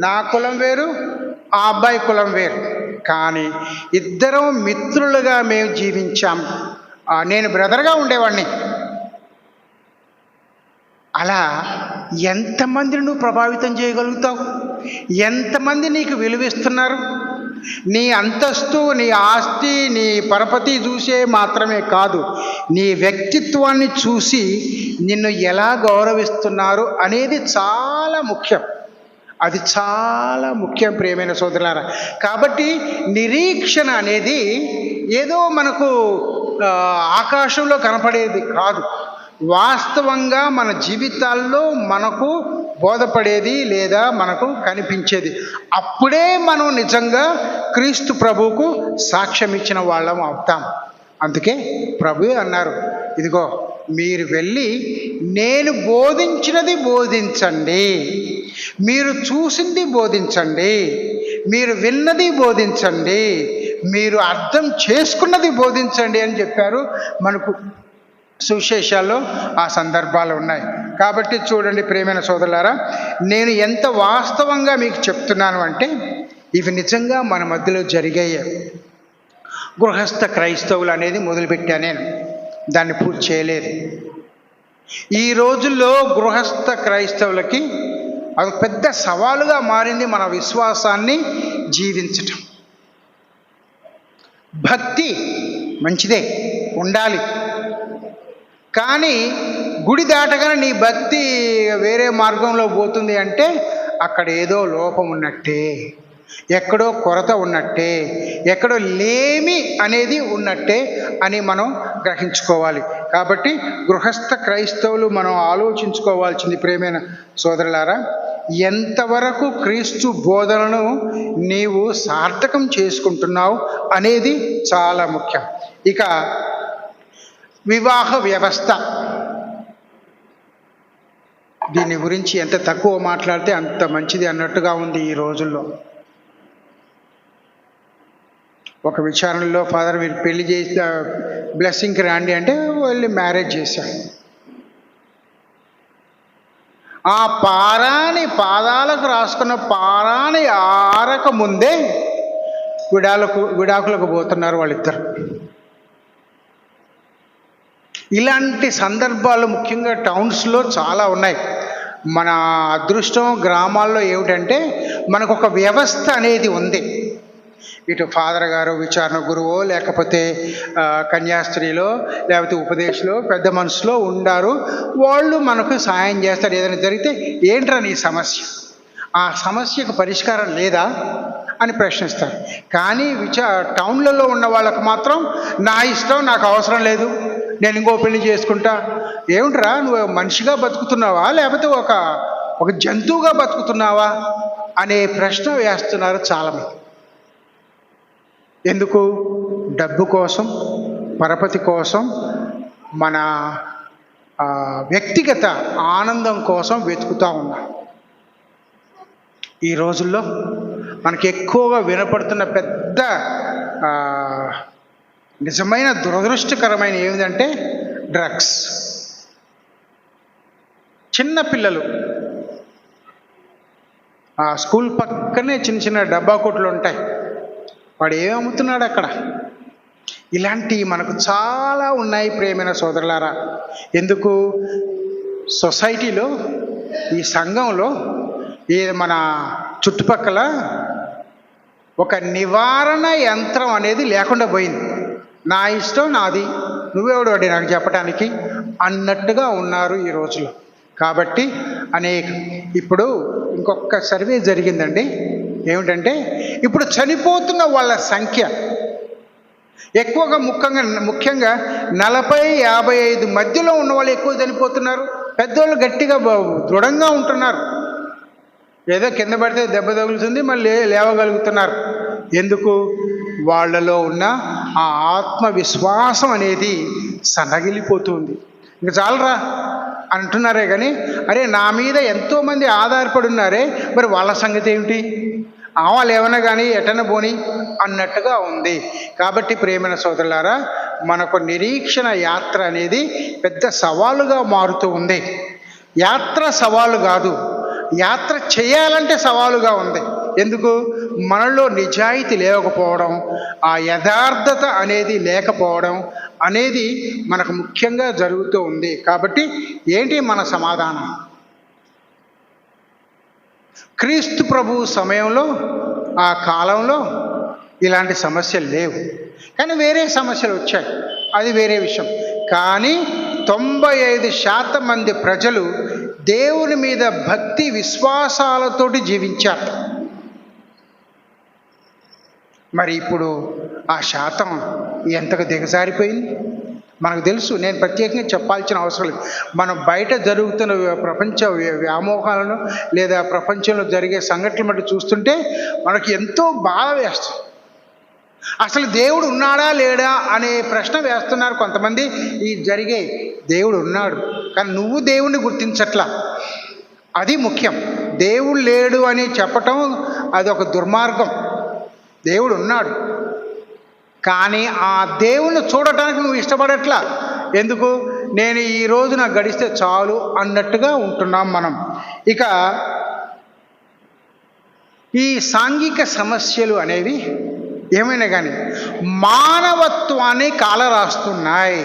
నా కులం వేరు, ఆ అబ్బాయి కులం వేరు, కానీ ఇద్దరం మిత్రులుగా మేము జీవించాం. నేను బ్రదర్గా ఉండేవాడిని. అలా ఎంతమందిని నువ్వు ప్రభావితం చేయగలుగుతావు, ఎంతమంది నీకు విలువిస్తున్నారు. నీ అంతస్తు, నీ ఆస్తి, నీ పరపతి చూసే మాత్రమే కాదు, నీ వ్యక్తిత్వాన్ని చూసి నిన్ను ఎలా గౌరవిస్తున్నారు అనేది చాలా ముఖ్యం. అది చాలా ముఖ్యం ప్రియమైన సోదరులారా. కాబట్టి నిరీక్షణ అనేది ఏదో మనకు ఆకాశంలో కనపడేది కాదు, వాస్తవంగా మన జీవితాల్లో మనకు బోధపడేది లేదా మనకు కనిపించేది. అప్పుడే మనం నిజంగా క్రీస్తు ప్రభువుకు సాక్ష్యం ఇచ్చిన వాళ్ళం అవుతాం. అందుకే ప్రభువే అన్నారు, ఇదిగో మీరు వెళ్ళి నేను బోధించినది బోధించండి, మీరు చూసింది బోధించండి, మీరు విన్నది బోధించండి, మీరు అర్థం చేసుకున్నది బోధించండి అని చెప్పారు. మనకు సువిశేషాల్లో ఆ సందర్భాలు ఉన్నాయి. కాబట్టి చూడండి ప్రియమైన సోదరులారా, నేను ఎంత వాస్తవంగా మీకు చెప్తున్నాను అంటే, ఇవి నిజంగా మన మధ్యలో జరిగాయి. గృహస్థ క్రైస్తవులు అనేది మొదలుపెట్టా, నేను దాన్ని పూర్తి చేయలేదు. ఈ రోజుల్లో గృహస్థ క్రైస్తవులకి అది పెద్ద సవాలుగా మారింది, మన విశ్వాసాన్ని జీవించటం. భక్తి మంచిదే, ఉండాలి, కానీ గుడి దాటగానే నీ భక్తి వేరే మార్గంలో పోతుంది అంటే అక్కడ ఏదో లోపం ఉన్నట్టే, ఎక్కడో కొరత ఉన్నట్టే, ఎక్కడో లేమి అనేది ఉన్నట్టే అని మనం గ్రహించుకోవాలి. కాబట్టి గృహస్థ క్రైస్తవులు మనం ఆలోచించుకోవాల్సింది ప్రియమైన సోదరులారా, ఎంతవరకు క్రీస్తు బోధనను నీవు సార్థకం చేసుకుంటున్నావు అనేది చాలా ముఖ్యం. ఇక వివాహ వ్యవస్థ, దీని గురించి ఎంత తక్కువ మాట్లాడితే అంత మంచిది అన్నట్టుగా ఉంది ఈ రోజుల్లో. ఒక విచారణలో ఫాదర్ మీరు పెళ్లి చేసి బ్లెస్సింగ్కి రండి అంటే వెళ్ళి మ్యారేజ్ చేశాడు. ఆ పాదాలకు రాసుకున్న పారాని ఆరక ముందే విడాకులకు పోతున్నారు వాళ్ళిద్దరు. ఇలాంటి సందర్భాలు ముఖ్యంగా టౌన్స్లో చాలా ఉన్నాయి. మన అదృష్టం గ్రామాల్లో ఏమిటంటే మనకు ఒక వ్యవస్థ అనేది ఉంది. ఇటు ఫాదర్ గారు విచారణ గురువో లేకపోతే కన్యాస్త్రీలో లేకపోతే ఉపదేశంలో పెద్ద మనసులో ఉండారు, వాళ్ళు మనకు సాయం చేస్తారు. ఏదైనా జరిగితే ఏంట్రా నీ సమస్య, ఆ సమస్యకు పరిష్కారం లేదా అని ప్రశ్నిస్తారు. కానీ టౌన్లలో ఉన్న వాళ్ళకు మాత్రం నా ఇష్టం, నాకు అవసరం లేదు, నేను ఇంకో పెళ్లి చేసుకుంటా, ఏమిట్రా నువ్వు మనిషిగా బతుకుతున్నావా లేకపోతే ఒక జంతువుగా బతుకుతున్నావా అనే ప్రశ్న వేస్తున్నారు చాలామంది. ఎందుకు? డబ్బు కోసం, పరపతి కోసం, మన వ్యక్తిగత ఆనందం కోసం వెతుకుతూ ఉన్నాం. ఈ రోజుల్లో మనకి ఎక్కువగా వినపడుతున్న పెద్ద నిజమైన దురదృష్టకరమైన ఏమిటంటే డ్రగ్స్. చిన్న పిల్లలు ఆ స్కూల్ పక్కనే చిన్న చిన్న డబ్బా కొట్లు ఉంటాయి, వాడు ఏమి అమ్ముతున్నాడు అక్కడ? ఇలాంటివి మనకు చాలా ఉన్నాయి ప్రియమైన సోదరులారా. ఎందుకు? సొసైటీలో, ఈ సంఘంలో, ఈ మన చుట్టుపక్కల ఒక నివారణ యంత్రం అనేది లేకుండా పోయింది. నా ఇష్టం నాది, నువ్వెవడు వాడి నాకు చెప్పడానికి అన్నట్టుగా ఉన్నారు ఈ రోజుల్లో. కాబట్టి ఇప్పుడు ఇంకొక సర్వే జరిగిందండి. ఏమిటంటే ఇప్పుడు చనిపోతున్న వాళ్ళ సంఖ్య ఎక్కువగా ముఖ్యంగా 40-55 మధ్యలో ఉన్న వాళ్ళు ఎక్కువ చనిపోతున్నారు. పెద్దోళ్ళు గట్టిగా దృఢంగా ఉంటున్నారు, ఏదో కింద పడితే దెబ్బ తగులుతుంది మళ్ళీ లేవగలుగుతున్నారు. ఎందుకు? వాళ్ళలో ఉన్న ఆ ఆత్మవిశ్వాసం అనేది సన్నగిలిపోతుంది. ఇంక చాలరా అంటున్నారే కానీ, అరే నా మీద ఎంతోమంది ఆధారపడి ఉన్నారే, మరి వాళ్ళ సంగతి ఏమిటి? వాళ్ళు ఏమన్నా కానీ ఎటన పోని అన్నట్టుగా ఉంది. కాబట్టి ప్రియమైన సోదరులారా, మనకు నిరీక్షణ యాత్ర అనేది పెద్ద సవాలుగా మారుతూ ఉంది. యాత్ర సవాలు కాదు, యాత్ర చేయాలంటే సవాలుగా ఉంది. ఎందుకు? మనలో నిజాయితీ లేకపోవడం, ఆ యథార్థత అనేది లేకపోవడం అనేది మనకు ముఖ్యంగా జరుగుతూ ఉంది. కాబట్టి ఏంటి మన సమాధానం? క్రీస్తు ప్రభు సమయంలో, ఆ కాలంలో ఇలాంటి సమస్యలు లేవు, కానీ వేరే సమస్యలు వచ్చాయి, అది వేరే విషయం. కానీ 95% మంది ప్రజలు దేవుని మీద భక్తి విశ్వాసాలతోటి జీవించారు. మరి ఇప్పుడు ఆ శాతం ఎంతగా దిగజారిపోయింది మనకు తెలుసు. నేను ప్రత్యేకంగా చెప్పాల్సిన అవసరం లేదు. మనం బయట జరుగుతున్న ప్రపంచ వ్యామోహాలను లేదా ప్రపంచంలో జరిగే సంఘటనలు బట్టి చూస్తుంటే మనకి ఎంతో బాధ వేస్తుంది. అసలు దేవుడు ఉన్నాడా లేడా అనే ప్రశ్న వేస్తున్నారు కొంతమంది. ఈ జరిగే దేవుడు ఉన్నాడు, కానీ నువ్వు దేవుణ్ణి గుర్తించట్లా, అది ముఖ్యం. దేవుడు లేడు అని చెప్పటం అది ఒక దుర్మార్గం. దేవుడు ఉన్నాడు, కానీ ఆ దేవుణ్ణి చూడటానికి నువ్వు ఇష్టపడట్లా. ఎందుకు? నేను ఈ రోజు నాకు గడిస్తే చాలు అన్నట్టుగా ఉంటున్నాం మనం. ఇక ఈ సాంఘిక సమస్యలు అనేవి ఏమైనా కానీ మానవత్వాన్ని కాలరాస్తున్నాయి,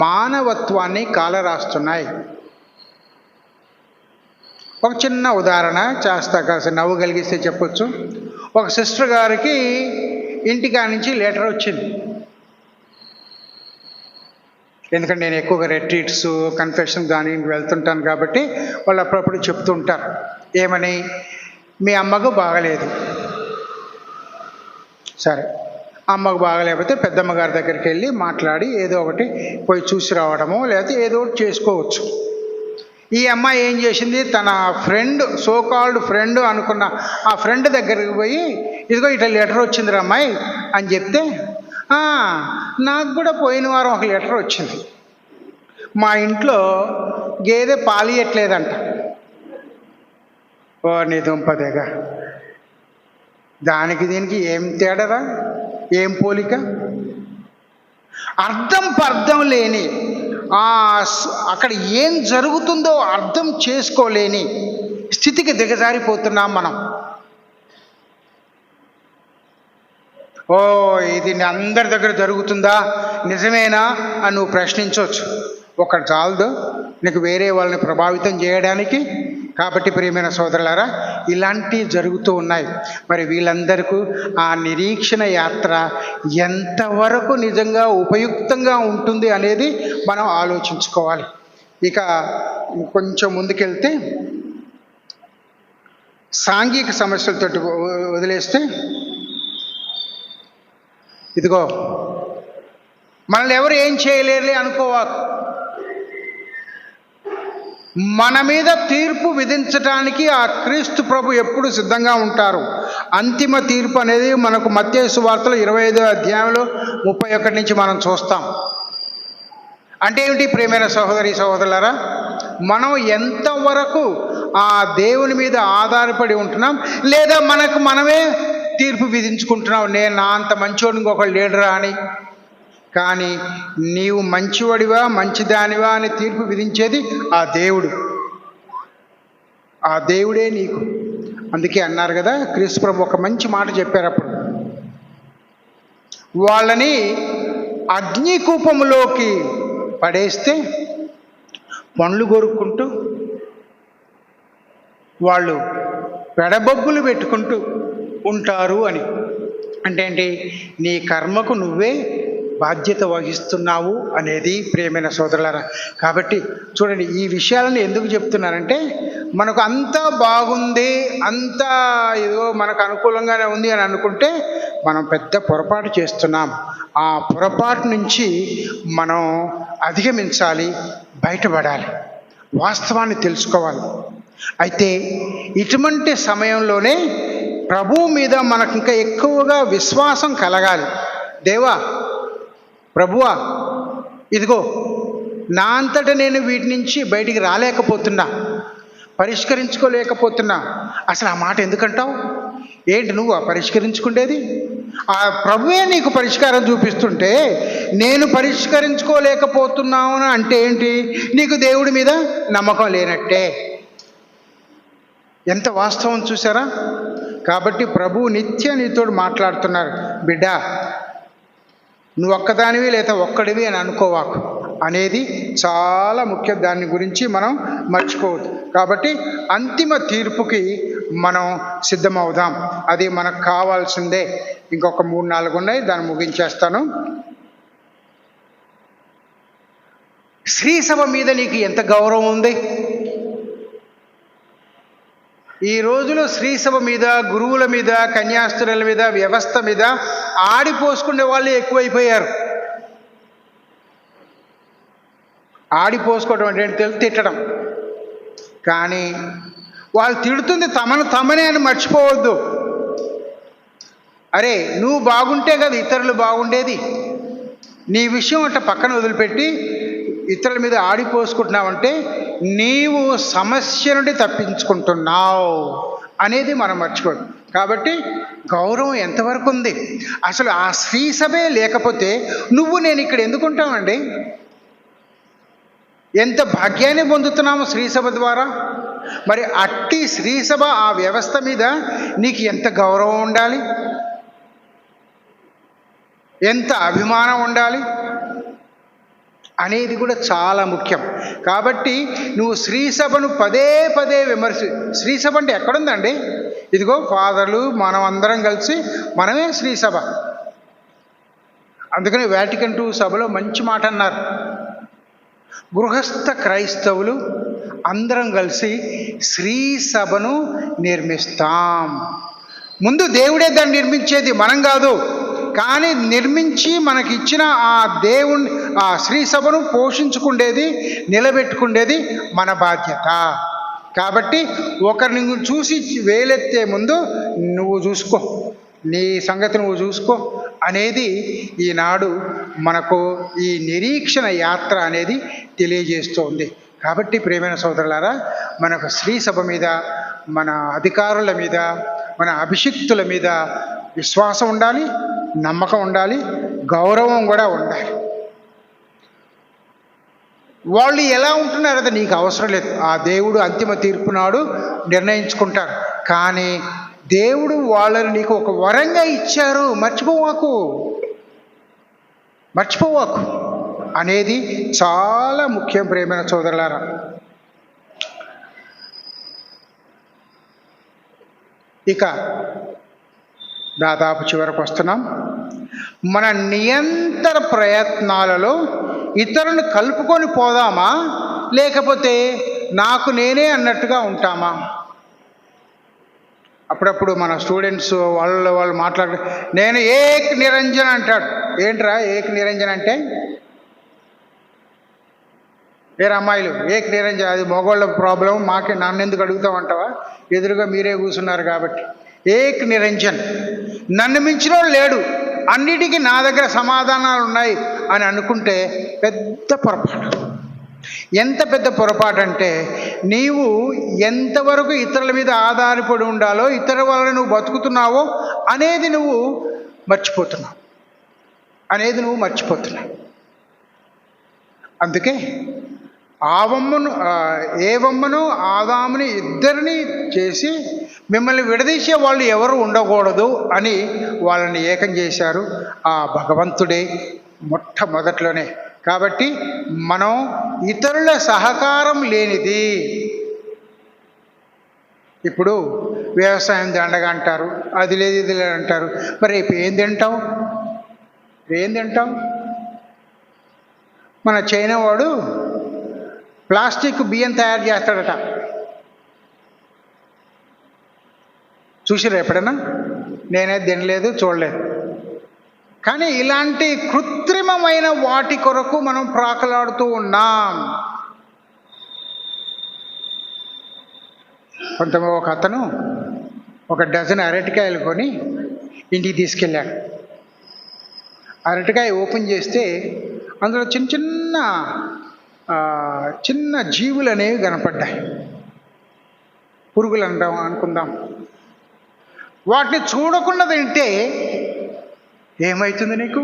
మానవత్వాన్ని కాలరాస్తున్నాయి. ఒక చిన్న ఉదాహరణ చేస్తా, కాస్త నవ్వు కలిగిస్తే చెప్పొచ్చు. ఒక సిస్టర్ గారికి ఇంటికా నుంచి లెటర్ వచ్చింది. ఎందుకంటే నేను ఎక్కువగా రెట్రీట్స్, కన్ఫెషన్ దానికి వెళ్తుంటాను కాబట్టి వాళ్ళు అప్పుడప్పుడు చెప్తూ ఉంటారు. ఏమని? మీ అమ్మకు బాగలేదు. సరే, అమ్మకు బాగలేకపోతే పెద్దమ్మగారి దగ్గరికి వెళ్ళి మాట్లాడి ఏదో ఒకటి పోయి చూసి రావడమో లేకపోతే ఏదో ఒకటి చేసుకోవచ్చు. ఈ అమ్మాయి ఏం చేసింది? తన ఫ్రెండ్, సోకాల్డ్ ఫ్రెండ్ అనుకున్న ఆ ఫ్రెండ్ దగ్గరికి పోయి, ఇదిగో ఇట్లా లెటర్ వచ్చిందిరా అమ్మాయి అని చెప్తే, నాకు కూడా పోయిన వారం ఒక లెటర్ వచ్చింది, మా ఇంట్లో గేదె పాలియట్లేదంట. ఓ నీ దుంపదేగా, దానికి దీనికి ఏం తేడరా, ఏం పోలిక? అర్థం పర్థం లేని, అక్కడ ఏం జరుగుతుందో అర్థం చేసుకోలేని స్థితికి దిగజారిపోతున్నాం మనం. ఇది అందరి దగ్గర జరుగుతుందా, నిజమేనా అని నువ్వు ప్రశ్నించవచ్చు. ఒకటి చాలదు నీకు వేరే వాళ్ళని ప్రభావితం చేయడానికి. కాబట్టి ప్రియమైన సోదరులారా, ఇలాంటివి జరుగుతూ ఉన్నాయి. మరి వీళ్ళందరికీ ఆ నిరీక్షణ యాత్ర ఎంతవరకు నిజంగా ఉపయుక్తంగా ఉంటుంది అనేది మనం ఆలోచించుకోవాలి. ఇక కొంచెం ముందుకెళ్తే సాంఘిక సమస్యలతో వదిలేస్తే, ఇదిగో మనల్ని ఎవరు ఏం చేయలేరులే అనుకోవాలి. మన మీద తీర్పు విధించటానికి ఆ క్రీస్తు ప్రభు ఎప్పుడు సిద్ధంగా ఉంటారు. అంతిమ తీర్పు అనేది మనకు మత్తయి సువార్తలో 25వ అధ్యాయంలో 31 నుంచి మనం చూస్తాం. అంటే ఏమిటి ప్రియమైన సహోదరి సహోదరులారా, మనం ఎంతవరకు ఆ దేవుని మీద ఆధారపడి ఉంటున్నాం, లేదా మనకు మనమే తీర్పు విధించుకుంటున్నాం, నేను నా అంత మంచివాడిని ఇంకొకళ్ళు లేడురా అని. కానీ నీవు మంచివాడివా మంచిదానివా అని తీర్పు విధించేది ఆ దేవుడు. ఆ దేవుడే నీకు. అందుకే అన్నారు కదా, క్రీస్తు ప్రభు ఒక మంచి మాట చెప్పారు అప్పుడు, వాళ్ళని అగ్నికూపములోకి పడేస్తే పండ్లు కొరుక్కుంటూ వాళ్ళు పెడబొబ్బులు పెట్టుకుంటూ ఉంటారు అని. అంటే ఏంటి? నీ కర్మకు నువ్వే బాధ్యత వహిస్తున్నావు అనేది ప్రియమైన సోదరులారా. కాబట్టి చూడండి, ఈ విషయాలను ఎందుకు చెప్తున్నానంటే, మనకు అంతా బాగుంది, అంతా ఏదో మనకు అనుకూలంగానే ఉంది అని అనుకుంటే మనం పెద్ద పొరపాటు చేస్తున్నాం. ఆ పొరపాటు నుంచి మనం అధిగమించాలి, బయటపడాలి, వాస్తవాన్ని తెలుసుకోవాలి. అయితే ఇటువంటి సమయంలోనే ప్రభువు మీద మనకు ఇంకా ఎక్కువగా విశ్వాసం కలగాలి. దేవా, ప్రభువా, ఇదిగో నా అంతటా నేను వీటి నుంచి బయటికి రాలేకపోతున్నా, పరిష్కరించుకోలేకపోతున్నా. అసలు ఆ మాట ఎందుకంటావు? ఏంటి నువ్వు పరిష్కరించుకునేది? ఆ ప్రభువే నీకు పరిష్కారం చూపిస్తుంటే నేను పరిష్కరించుకోలేకపోతున్నాను అంటే ఏంటి? నీకు దేవుడి మీద నమ్మకం లేనట్టే. ఎంత వాస్తవం చూసారా? కాబట్టి ప్రభువు నిత్య నీతోడు మాట్లాడుతున్నారు, బిడ్డ నువ్వు ఒక్కదానివి లేదా ఒక్కడివి అని అనుకోవాకు అనేది చాలా ముఖ్యం. దాని గురించి మనం మర్చిపోవద్దు. కాబట్టి అంతిమ తీర్పుకి మనం సిద్ధమవుదాం. అది మనకు కావాల్సిందే. ఇంకొక 3-4 ఉన్నాయి, దాన్ని ముగించేస్తాను. స్త్రీ సభ మీద నీకు ఎంత గౌరవం ఉంది? ఈ రోజులో స్త్రీ సభ మీద, గురువుల మీద, కన్యాస్త్రీల మీద, వ్యవస్థ మీద ఆడిపోసుకునే వాళ్ళు ఎక్కువైపోయారు. ఆడిపోసుకోవడం అంటే తెలిసి తిట్టడం. కానీ వాళ్ళు తిడుతుంది తమనే అని మర్చిపోవద్దు. అరే, నువ్వు బాగుంటే కదా ఇతరులు బాగుండేది. నీ విషయం అట్లా పక్కన వదిలిపెట్టి ఇతరుల మీద ఆడిపోసుకుంటున్నావంటే నీవు సమస్య నుండి తప్పించుకుంటున్నావు అనేది మనం మర్చిపోదు. కాబట్టి గౌరవం ఎంతవరకు ఉంది? అసలు ఆ స్త్రీ సభే లేకపోతే నువ్వు నేను ఇక్కడ ఎందుకుంటామండి? ఎంత భాగ్యాన్ని పొందుతున్నాము స్త్రీ సభ ద్వారా. మరి అట్టి స్త్రీ సభ ఆ వ్యవస్థ మీద నీకు ఎంత గౌరవం ఉండాలి, ఎంత అభిమానం ఉండాలి అనేది కూడా చాలా ముఖ్యం. కాబట్టి నువ్వు స్త్రీ సభను పదే పదే స్త్రీ సభ అంటే ఎక్కడుందండి? ఇదిగో ఫాదర్లు మనం అందరం కలిసి మనమే స్త్రీ సభ. అందుకని వాటికన్ II సభలో మంచి మాట అన్నారు, గృహస్థ క్రైస్తవులు అందరం కలిసి స్త్రీ సభను నిర్మిస్తాం. ముందు దేవుడే దాన్ని నిర్మించేది, మనం కాదు. కానీ నిర్మించి మనకి ఇచ్చిన ఆ దేవుని ఆ స్త్రీ సభను పోషించుకుండేది, నిలబెట్టుకుండేది మన బాధ్యత. కాబట్టి ఒకరిని చూసి వేలెత్తే ముందు నువ్వు చూసుకో, నీ సంగతి నువ్వు చూసుకో అనేది ఈనాడు మనకు ఈ నిరీక్షణ యాత్ర అనేది తెలియజేస్తోంది. కాబట్టి ప్రియమైన సోదరులారా, మనకు స్త్రీ సభ మీద, మన అధికారుల మీద, మన అభిషిక్తుల మీద విశ్వాసం ఉండాలి, నమ్మకం ఉండాలి, గౌరవం కూడా ఉండాలి. వాళ్ళు ఎలా ఉంటున్నారో అది నీకు అవసరం లేదు. ఆ దేవుడు అంతిమ తీర్పు నాడు నిర్ణయించుకుంటారు. కానీ దేవుడు వాళ్ళని నీకు ఒక వరంగా ఇచ్చారు, మర్చిపోవాకు అనేది చాలా ముఖ్యం ప్రియమైన సోదరులారా. ఇక దాదాపు చివరకు వస్తున్నాం. మన నిరంతర ప్రయత్నాలలో ఇతరులను కలుపుకొని పోదామా, లేకపోతే నాకు నేనే అన్నట్టుగా ఉంటామా? అప్పుడప్పుడు మన స్టూడెంట్స్ వాళ్ళు మాట్లాడు, నేను ఏక్ నిరంజన్ అంటాడు. ఏంట్రా ఏక్ నిరంజన్ అంటే? ఏరా అమ్మాయిలు ఏక నిరంజన్, అది మగవాళ్ళ ప్రాబ్లం, మాకే నన్ను ఎందుకు అడుగుతామంటావా? ఎదురుగా మీరే కూర్చున్నారు కాబట్టి. ఏక్ నిరంజన్, నన్ను మించినోడు లేడు, అన్నిటికీ నా దగ్గర సమాధానాలు ఉన్నాయి అని అనుకుంటే పెద్ద పొరపాటు. ఎంత పెద్ద పొరపాటు అంటే, నీవు ఎంతవరకు ఇతరుల మీద ఆధారపడి ఉండాలో, ఇతరుల వల్ల నువ్వు బతుకుతున్నావో అనేది నువ్వు మర్చిపోతున్నావు. అందుకే ఏవమ్మను ఆదాముని ఇద్దరిని చేసి మిమ్మల్ని విడదీసే వాళ్ళు ఎవరు ఉండకూడదు అని వాళ్ళని ఏకం చేశారు ఆ భగవంతుడే మొట్టమొదట్లోనే. కాబట్టి మనం ఇతరుల సహకారం లేనిది, ఇప్పుడు వ్యవసాయం దండగా అంటారు, అది లేదు ఇది లేదు అంటారు. మరి రేపు ఏం తింటాం? మన చైనా వాడు ప్లాస్టిక్ బియ్యం తయారు చేస్తాడట. చూసిరా ఎప్పుడైనా? నేనైతే తినలేదు, చూడలేదు. కానీ ఇలాంటి కృత్రిమమైన వాటి కొరకు మనం ప్రాకలాడుతూ ఉన్నాం. ఒక అతను ఒక డజన్ అరటికాయలు కొని ఇంటికి తీసుకెళ్ళాడు. అరటికాయ ఓపెన్ చేస్తే అందులో చిన్న జీవులు అనేవి కనపడ్డాయి. పురుగులు అనుకుందాం. వాటిని చూడకుండా తింటే ఏమవుతుంది నీకు?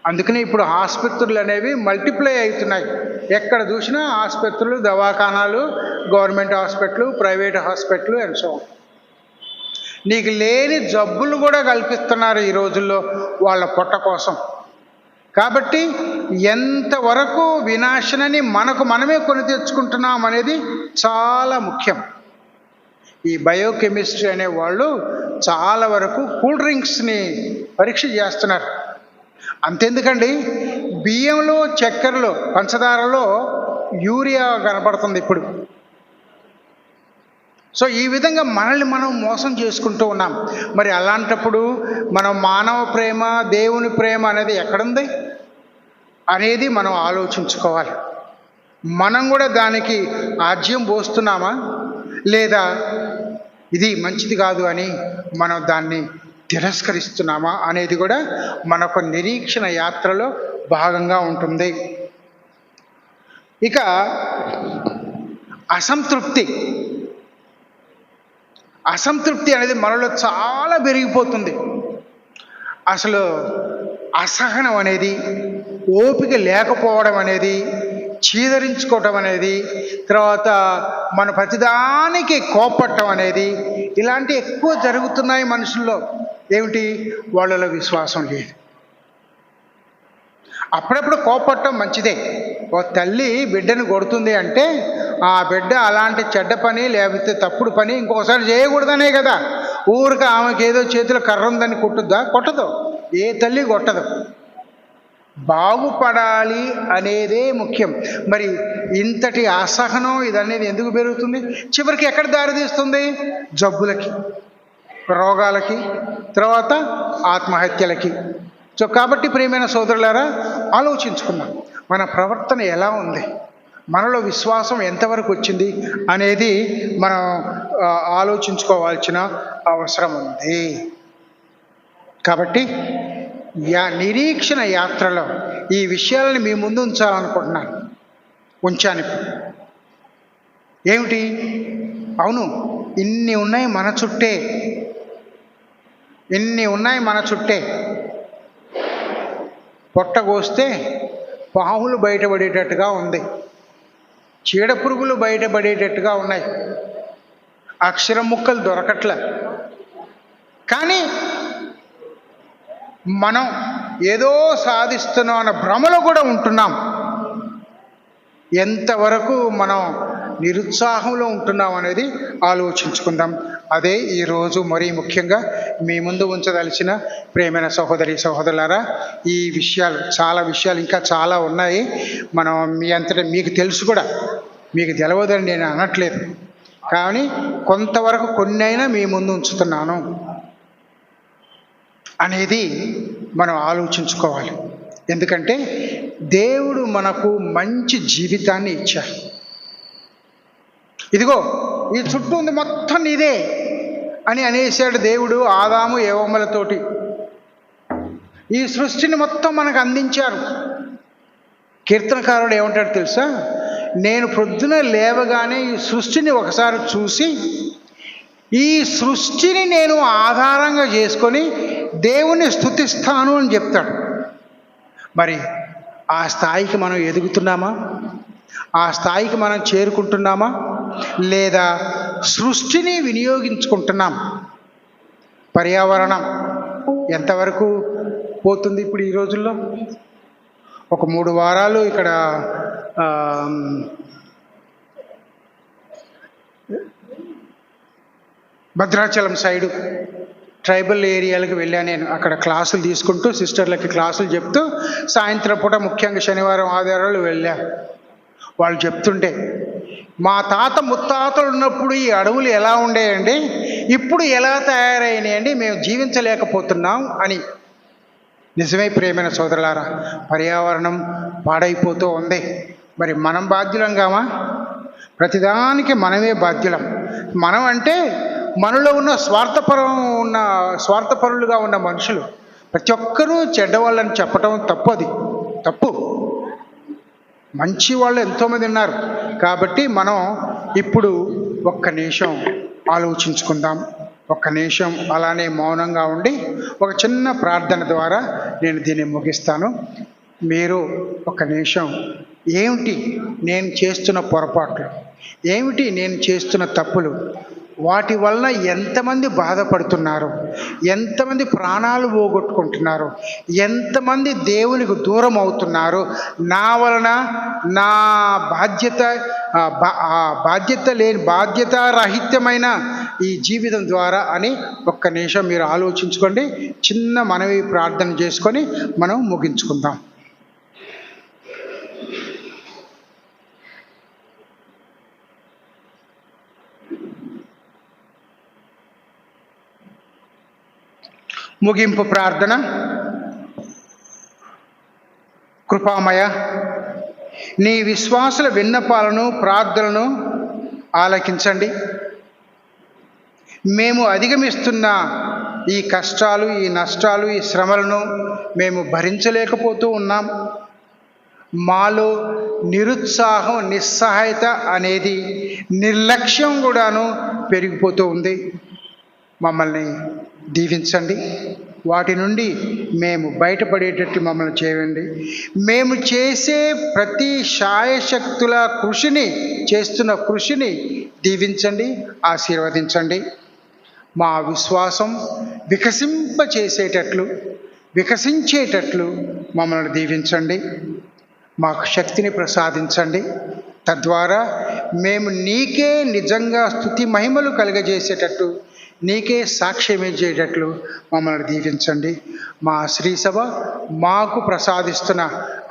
అందుకని ఇప్పుడు ఆసుపత్రులు అనేవి మల్టిప్లై అవుతున్నాయి. ఎక్కడ చూసినా ఆసుపత్రులు, దవాఖానాలు, government hospital, private hospital and so on. నీకు లేని జబ్బులు కూడా కల్పిస్తున్నారు ఈ రోజుల్లో వాళ్ళ పొట్ట కోసం. కాబట్టి ఎంతవరకు వినాశనని మనకు మనమే కొని తెచ్చుకుంటున్నాం అనేది చాలా ముఖ్యం. ఈ బయోకెమిస్ట్రీ అనే వాళ్ళు చాలా వరకు కూల్ డ్రింక్స్ని పరీక్ష చేస్తున్నారు. అంతెందుకండి, బియ్యంలో, చక్కెరలో, పంచదారలో యూరియా కనపడుతుంది ఇప్పుడు. సో ఈ విధంగా మనల్ని మనం మోసం చేసుకుంటూ ఉన్నాం. మరి అలాంటప్పుడు మనం మానవ ప్రేమ, దేవుని ప్రేమ అనేది ఎక్కడుంది అనేది మనం ఆలోచించుకోవాలి. మనం కూడా దానికి ఆజ్యం పోస్తున్నామా, లేదా ఇది మంచిది కాదు అని మనం దాన్ని తిరస్కరిస్తున్నామా అనేది కూడా మనకు నిరీక్షణ యాత్రలో భాగంగా ఉంటుంది. ఇక అసంతృప్తి అనేది మనలో చాలా పెరిగిపోతుంది. అసలు అసహనం అనేది, ఓపిక లేకపోవడం అనేది, చీదరించుకోవటం అనేది, తర్వాత మన ప్రతిదానికి కోపట్టడం అనేది, ఇలాంటి ఎక్కువ జరుగుతున్నాయి మనుషుల్లో. ఏమిటి? వాళ్ళలో విశ్వాసం లేదు. అప్పుడప్పుడు కోపట్టడం మంచిదే. ఓ తల్లి బిడ్డను కొడుతుంది అంటే ఆ బిడ్డ అలాంటి చెడ్డ పని లేకపోతే తప్పుడు పని ఇంకోసారి చేయకూడదనే కదా. ఊరికి ఆమెకి ఏదో చేతిలో కర్ర ఉందని కొట్టదు. ఏ తల్లి కొట్టదు. బాగుపడాలి అనేదే ముఖ్యం. మరి ఇంతటి అసహనం ఇదనేది ఎందుకు పెరుగుతుంది? చివరికి ఎక్కడ దారితీస్తుంది? జబ్బులకి, రోగాలకి, తర్వాత ఆత్మహత్యలకి. సో కాబట్టి ప్రియమైన సోదరులారా, ఆలోచించుకుందాం మన ప్రవర్తన ఎలా ఉంది, మనలో విశ్వాసం ఎంతవరకు వచ్చింది అనేది మనం ఆలోచించుకోవాల్సిన అవసరం ఉంది. కాబట్టి నిరీక్షణ యాత్రలో ఈ విషయాలను మీ ముందు ఉంచాను. ఏమిటి? అవును, ఇన్ని ఉన్నాయి మన చుట్టే. పొట్ట కోస్తే పాములు బయటపడేటట్టుగా ఉంది, చీడపురుగులు బయటపడేటట్టుగా ఉన్నాయి, అక్షరం ముక్కలు దొరకట్ల. కానీ మనం ఏదో సాధిస్తున్నాం అన్న భ్రమలో కూడా ఉంటున్నాం. ఎంతవరకు మనం నిరుత్సాహంలో ఉంటున్నాం అనేది ఆలోచించుకుందాం. అదే ఈరోజు మరీ ముఖ్యంగా మీ ముందు ఉంచదలిచిన ప్రియమైన సహోదరులారా, ఈ చాలా విషయాలు ఇంకా చాలా ఉన్నాయి. మనం మీ అంతటా మీకు తెలుసు కూడా, మీకు తెలవదని నేను అనట్లేదు. కానీ కొంతవరకు కొన్నైనా మీ ముందు ఉంచుతున్నాను అనేది మనం ఆలోచించుకోవాలి. ఎందుకంటే దేవుడు మనకు మంచి జీవితాన్ని ఇచ్చారు. ఇదిగో ఈ చుట్టూ ఉంది మొత్తం నీదే అని అనేసాడు దేవుడు ఆదాము ఏవమ్మలతోటి. ఈ సృష్టిని మొత్తం మనకు అందించారు. కీర్తనకారుడు ఏమంటాడు తెలుసా? నేను ప్రొద్దున లేవగానే ఈ సృష్టిని ఒకసారి చూసి ఈ సృష్టిని నేను ఆధారంగా చేసుకొని దేవుని స్తుతిస్తాను అని చెప్తాడు. మరి ఆ స్థాయికి మనం ఎదుగుతున్నామా? ఆ స్థాయికి మనం చేరుకుంటున్నామా? లేదా సృష్టిని వినియోగించుకుంటున్నాం? పర్యావరణం ఎంతవరకు పోతుంది ఇప్పుడు ఈ రోజుల్లో? ఒక 3 వారాలు ఇక్కడ భద్రాచలం సైడు ట్రైబల్ ఏరియాలకు వెళ్ళాను నేను. అక్కడ క్లాసులు తీసుకుంటూ సిస్టర్లకి క్లాసులు చెప్తూ సాయంత్రం పూట ముఖ్యంగా శనివారం ఆదివారాలు వెళ్ళా. వాళ్ళు చెప్తుంటే మా తాత ముత్తాతలు ఉన్నప్పుడు ఈ అడవులు ఎలా ఉండేయండి, ఇప్పుడు ఎలా తయారైనాయండి, మేము జీవించలేకపోతున్నాం అని. నిజమే ప్రియమైన సోదరులారా, పర్యావరణం పాడైపోతూ ఉంది. మరి మనం బాధ్యులం కామా? ప్రతిదానికి మనమే బాధ్యులం. మనం అంటే మనలో ఉన్న స్వార్థపరులుగా ఉన్న మనుషులు. ప్రతి ఒక్కరూ చెడ్డవాళ్ళని చెప్పటం తప్పు. అది తప్పు. మంచి వాళ్ళు ఎంతోమంది ఉన్నారు. కాబట్టి మనం ఇప్పుడు ఒక్క నిమిషం ఆలోచించుకుందాం. ఒక్క నిమిషం అలానే మౌనంగా ఉండి ఒక చిన్న ప్రార్థన ద్వారా నేను దీన్ని ముగిస్తాను. మీరు ఒక నిమిషం ఏమిటి నేను చేస్తున్న పొరపాట్లు, ఏమిటి నేను చేస్తున్న తప్పులు, వాటి వలన ఎంతమంది బాధపడుతున్నారు, ఎంతమంది ప్రాణాలు పోగొట్టుకుంటున్నారు, ఎంతమంది దేవునికి దూరం అవుతున్నారు, నా వలన నా బాధ్యతారాహిత్యమైన ఈ జీవితం ద్వారా అని ఒక్క నిమిషం మీరు ఆలోచించుకోండి. చిన్న మనవి ప్రార్థన చేసుకొని మనం ముగించుకుందాం. ముగింపు ప్రార్థన. కృపామయ, నీ విశ్వాసుల విన్నపాలను ప్రార్థనలను ఆలకించండి. మేము అధిగమిస్తున్న ఈ కష్టాలు, ఈ నష్టాలు, ఈ శ్రమలను మేము భరించలేకపోతూ ఉన్నాం. మాలో నిరుత్సాహం, నిస్సహాయత అనేది, నిర్లక్ష్యం కూడాను పెరిగిపోతూ ఉంది. మమ్మల్ని దీవించండి. వాటి నుండి మేము బయటపడేటట్టు మమ్మల్ని చేయండి. మేము చేసే ప్రతి శాయశక్తుల చేస్తున్న కృషిని దీవించండి, ఆశీర్వదించండి. మా విశ్వాసం వికసించేటట్లు మమ్మల్ని దీవించండి. మాకు శక్తిని ప్రసాదించండి. తద్వారా మేము నీకే నిజంగా స్తుతి మహిమలు కలుగజేసేటట్టు, నీకే సాక్ష్యం ఇచ్చేటట్లు మమ్మల్ని దీవించండి. మా శ్రీసభ మాకు ప్రసాదిస్తున్న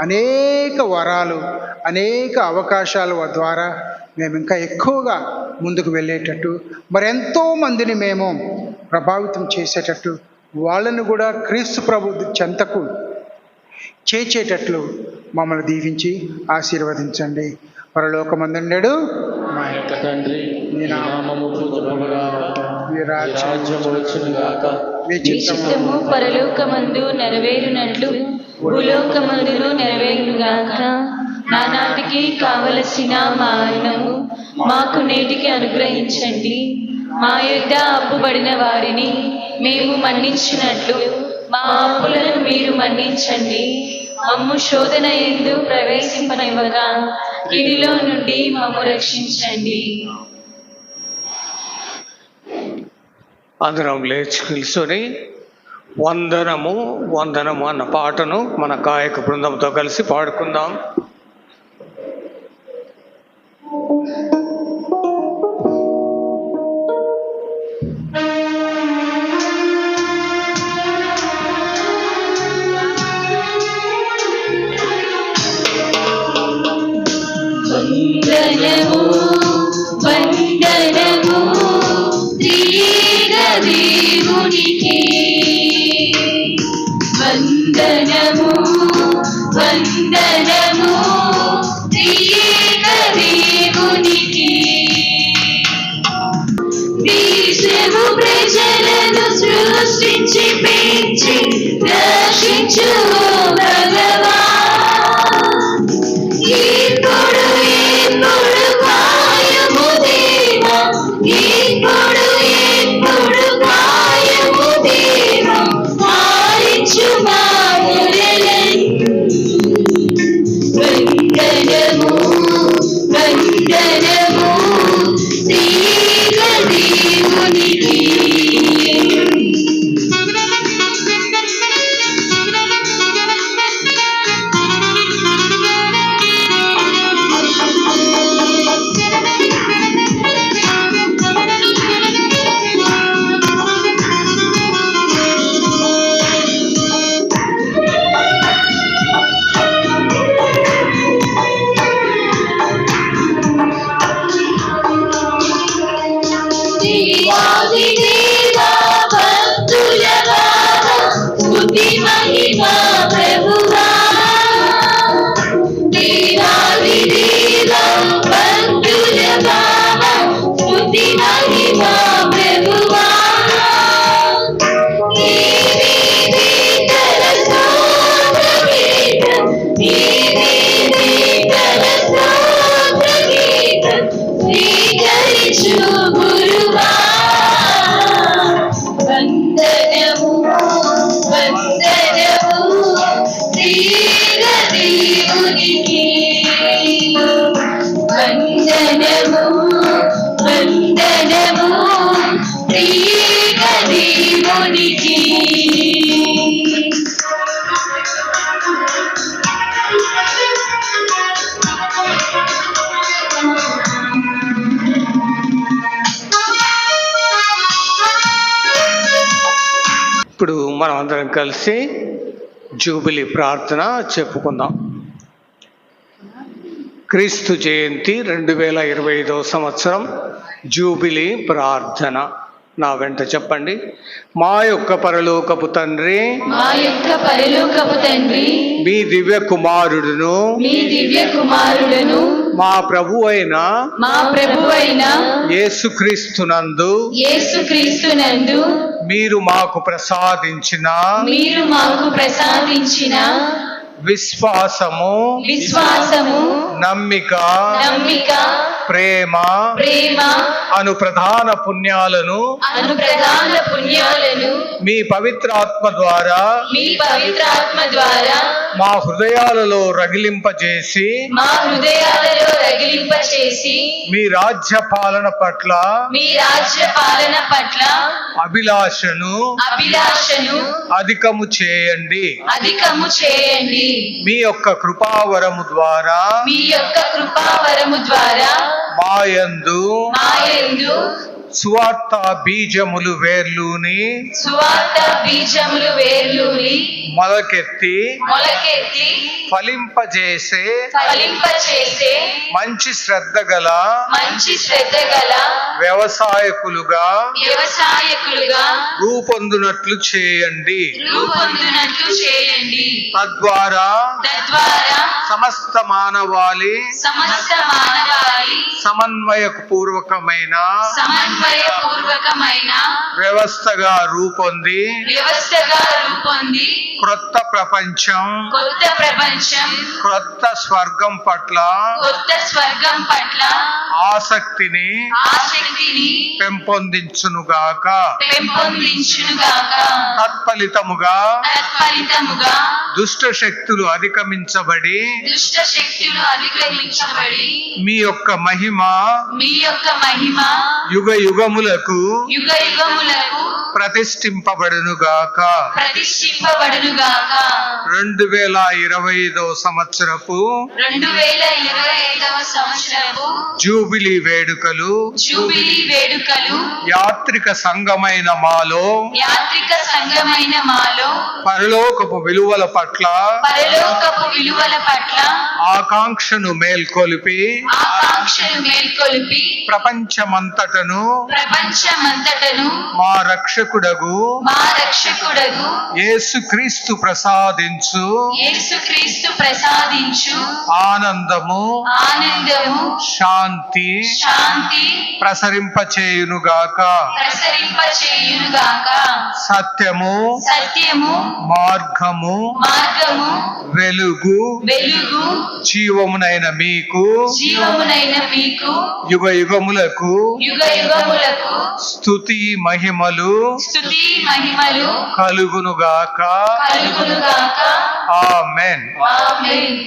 అనేక వరాలు, అనేక అవకాశాల ద్వారా మేము ఇంకా ఎక్కువగా ముందుకు వెళ్ళేటట్టు, మరెంతో మందిని మేము ప్రభావితం చేసేటట్టు, వాళ్ళను కూడా క్రీస్తు ప్రభు చెంతకు చేర్చేటట్లు మమ్మల్ని దీవించి ఆశీర్వదించండి. పరలోకమందుండెడు మా యొక్క తండ్రి, నీ నామము పూజింపబడుగాక, నీ రాజ్యము వచ్చునుగాక, నీ చిత్తము పరలోకమందు నెరవేరునట్లు భూలోకమందును నెరవేరునుగాక. నానాటికి కావలసిన మా అన్నము మాకు నేటికి అనుగ్రహించండి. మా యొద్ద అప్పుబడిన వారిని మేము మన్నించినట్లు మా అప్పులను మీరు మన్నించండి. మమ్ము శోధన యందు ప్రవేశింపనివ్వక కీడులో నుండి మమ్ము రక్షించండి. అందరం లేచి నిల్చొని వందనము వందనము అన్న పాటను మన గాయక బృందంతో కలిసి పాడుకుందాం. వందనము వందనము త్రియేక దేవునికి, వందనము వందనము చేసెవు ప్రజలను సృష్టించి పెంచి రక్షించు భగవా ఇప్పుడు ఎప్పుడు కాయము దేవా ఇప్పుడు ఎప్పుడు కాయము దేవా ఆలించు మా మొరలను వందనము వందనము త్రియేక దేవునికి దేవాది దేవా భక్తుల బావా స్తుతి మహిమా ప్రభువా దేవాది దేవా భక్తుల బావా స్తుతి మహిమా ప్రభువా దేవీతల స్తోత్ర గీతం దేవీతల స్తోత్ర గీతం స్వీకరించు గురువా వందనము వందనము త్రియేక దేవునికి వందనము వందనము త్రియేక దేవునికి ఇప్పుడు మనం అందరం కలిసి జూబిలీ ప్రార్థన చెప్పుకుందాం. క్రీస్తు జయంతి 2025 సంవత్సరం జూబిలీ ప్రార్థన. నా వెంట చెప్పండి. మా యొక్క పరలోకపు తండ్రి, మా యొక్క పరలోకపు తండ్రి, మీ దివ్య కుమారుడును మీ దివ్య కుమారులను మా ప్రభు అయిన మా ప్రభువైన యేసుక్రీస్తునందు యేసుక్రీస్తునందు మీరు మాకు ప్రసాదించిన మీరు మాకు ప్రసాదించిన విశ్వాసము, విశ్వాసము, నమ్మిక, నమ్మిక, ప్రేమ ప్రేమ అను ప్రధాన పుణ్యాలను అను ప్రధాన పుణ్యాలను మీ పవిత్రాత్మ ద్వారా మీ పవిత్రాత్మ ద్వారా మా హృదయాలలో రగిలింపజేసి మా హృదయాలలో రగిలింపచేసి మీ రాజ్య పాలన పట్ల మీ రాజ్య పాలన పట్ల అభిలాషను అభిలాషను అధికము చేయండి. అధికము చేయండి. మీ యొక్క కృపావరము ద్వారా మీ యొక్క కృపావరము ద్వారా మాయందు మాయందు సువార్త బీజములు వేర్లుని సువార్త బీజములు వేర్లూరి మొలకెత్తి మొలకెత్తి ఫలింపజేసే ఫలింపచేసే మంచి శ్రద్ధ గల మంచి శ్రద్ధ గల వ్యవసాయకులుగా వ్యవసాయకులుగా రూపొందునట్లు చేయండి. రూపొందినట్లు చేయండి. తద్వారా తద్వారా సమస్త మానవాళి సమస్త మానవాళి సమన్వయపూర్వకమైన సమన్వయపూర్వకమైన వ్యవస్థగా రూపొంది వ్యవస్థగా రూపొంది క్రొత్త ప్రపంచం, కొత్త ప్రపంచం, క్రొత్త స్వర్గం పట్ల కొత్త స్వర్గం పట్ల ఆసక్తిని ఆసక్తిని పెంపొందించునుగాక. పెంపొందించునుగాక. తత్ఫలితముగా తత్ఫలితముగా దుష్ట శక్తులు అధిగమించబడి దుష్ట శక్తులు అధిగమించబడి మీ యొక్క మహిమ మీ యొక్క మహిమ యుగ యుగములకు యుగ యుగములకు ప్రతిష్ఠింపబడునుగాక. ప్రతిష్ఠింపబడునుగాక. 2025 సంవత్సరపు 2025వ సంవత్సరపు జూబిలీ వేడుకలు జూబిలీ వేడుకలు యాత్రిక సంఘమైన మాలో యాత్రిక సంఘమైన మాలో పరలోకపు విలువల పట్ల పరలోకపు విలువల పట్ల ఆకాంక్షను మేల్కొలిపి ఆకాంక్షను మేల్కొలిపి ప్రపంచమంతటను ప్రపంచమంతటను మా రక్షకుడగు మా రక్షకుడగు యేసుక్రీస్తు క్రీస్తు ప్రసాదించు యేసుక్రీస్తు ప్రసాదించు ఆనందము ఆనందము శాంతి శాంతి ప్రసరింపచేయునుగాక. ప్రసరింపచేయునుగాక. సత్యము సత్యము మార్గము మార్గము వెలుగు వెలుగు జీవమునైన మీకు జీవమునైన మీకు యుగ యుగములకు యుగ యుగములకు స్తుతి మహిమలు స్తుతి మహిమలు కలుగునుగాక. కలుగునుగాక. ఆమేన్. ఆమేన్.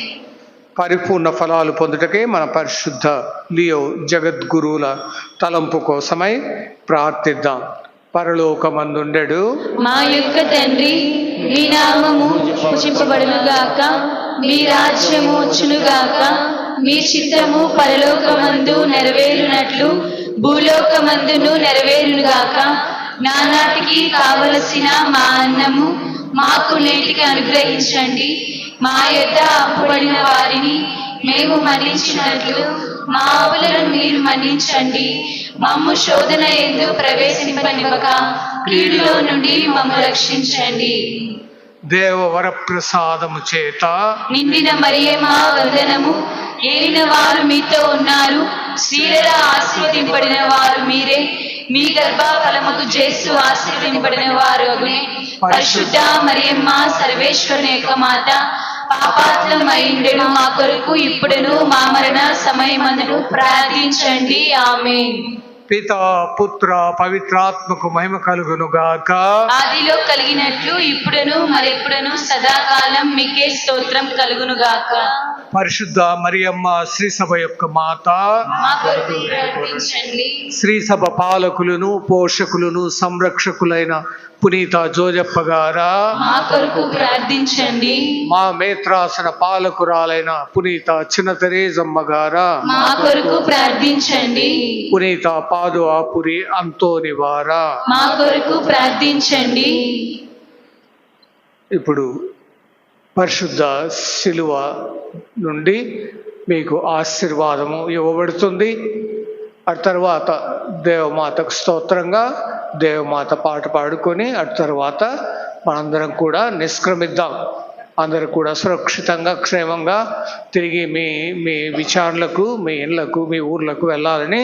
పరిపూర్ణ ఫలాలు పొందుటకే మన పరిశుద్ధ లియో జగద్గురువుల తలంపు కోసమై ప్రార్థిద్దాం. పరలోకమందుండెడు మా యొక్క తండ్రి, మీ నామము పూజింపబడునుగాక, మీ రాజ్యము వచ్చునుగాక, మీ చిత్తము పరలోకమందు నెరవేరునట్లు భూలోకమందును నెరవేరునుగాక. నానాటికి కావలసిన మా అన్నము మాకు నేటికి అనుగ్రహించండి. మా యొద్ద అప్పుబడిన వారిని మేము మన్నించినట్లు మా అప్పులను మీరు మన్నించండి. మమ్ము శోధన యందు ప్రవేశింపనివ్వక కీడులో నుండి మమ్ము రక్షించండి. దేవవర ప్రసాదము చేత నిండిన మరియమ్మా వందనము. ఏలిన వారు మీతో ఉన్నారు, స్త్రీలలో ఆశీర్వదింపబడిన వారు మీరే. మీ గర్భఫలముకు జేసు ఆశీర్వదింపబడిన వారు అగునే. పరిశుద్ధ మరియమ్మ సర్వేశ్వరుని యొక్క మాత, పాపాత్మయుండెను మా కొరకు ఇప్పుడును మా మరణ సమయమందును ప్రార్థించండి. ఆమేన్. పితా పుత్ర పవిత్రాత్మకు మహిమ కలుగునుగాక. ఆదిలో కలిగినట్లు ఇప్పుడును మరెప్పుడును సదాకాలం మీకే స్తోత్రం కలుగునుగాక. పరిశుద్ధ మరియమ్మ శ్రీ సభ యొక్క మాత, మా కొరకు ప్రార్థించండి. శ్రీ సభ పాలకులను పోషకులను సంరక్షకులైన పునీత జోజప్ప గారా, మా కొరకు ప్రార్థించండి. మా మేత్రాసన పాలకురాలైన పునీత చిన్న తెరేజమ్మ గారా, మా కొరకు ప్రార్థించండి. పునీత పాదు ఆపురి అంతోని వారా. మా కొరకు ప్రార్థించండి. ఇప్పుడు పరిశుద్ధ శిలువ నుండి మీకు ఆశీర్వాదము ఇవ్వబడుతుంది. ఆ తర్వాత దేవమాతకు స్తోత్రంగా దేవమాత పాట పాడుకొని ఆ తర్వాత మనందరం కూడా నిష్క్రమిద్దాం. అందరూ కూడా సురక్షితంగా క్షేమంగా తిరిగి మీ మీ విచారణలకు, మీ ఇళ్లకు, మీ ఊర్లకు వెళ్ళాలని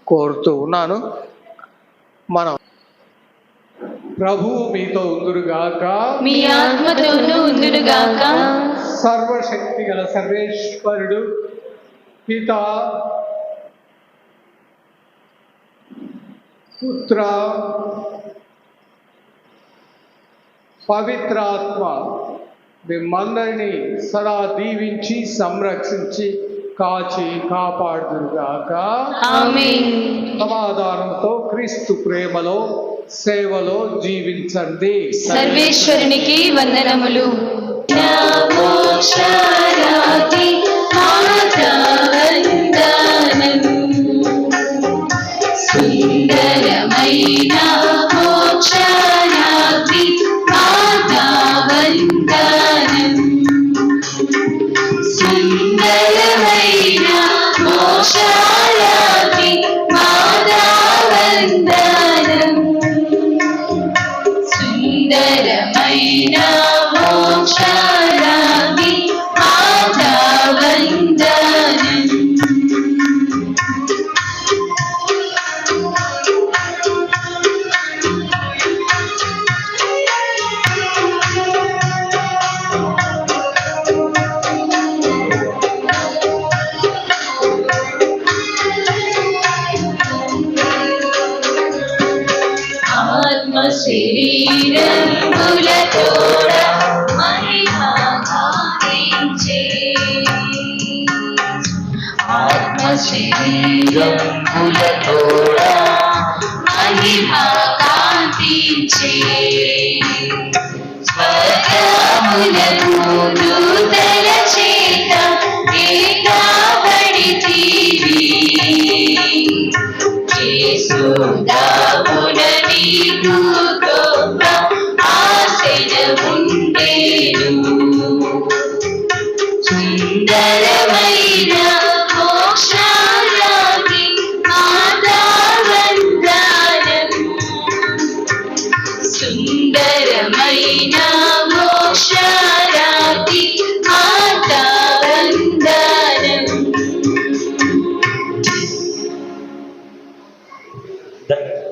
కోరుతూ ఉన్నాను. మనం ప్రభువు మీతో ఉందురుగాక. మీ ఆత్మతోనూ ఉందునుగాక. సర్వశక్తి గల సర్వేశ్వరుడు పిత పుత్ర పవిత్రాత్మ మిమ్మందరినీ సదా దీవించి సంరక్షించి కాచి కాపాడుదురుగాక. ఆమేన్. సమాధానంతో క్రీస్తు ప్రేమలో సేవలో జీవించండి. సర్వేశ్వరునికి వందనములు. మోక్షరాతి ఆదావందనం. సుందరమైన మోక్షరాతి ఆదావందనం. సుందరమైన మోక్షరాతి ఆదావందనం. సుందరమైన మోక్షరాతి ఆదావందనం. ఆత్మ శరీరములతోడ మహిమా గావించే. ఆత్మ శరీరములతోడ మహిమా కాంతించే. స్వర్గములకు దూతల చేత ఏకాబడితివి. యేసుదామున నీకు గొప్ప ఆశయముండెను. సుందరమైన మోక్షరాతి ఆదావందనం. సుందరమైన మోక్ష ద-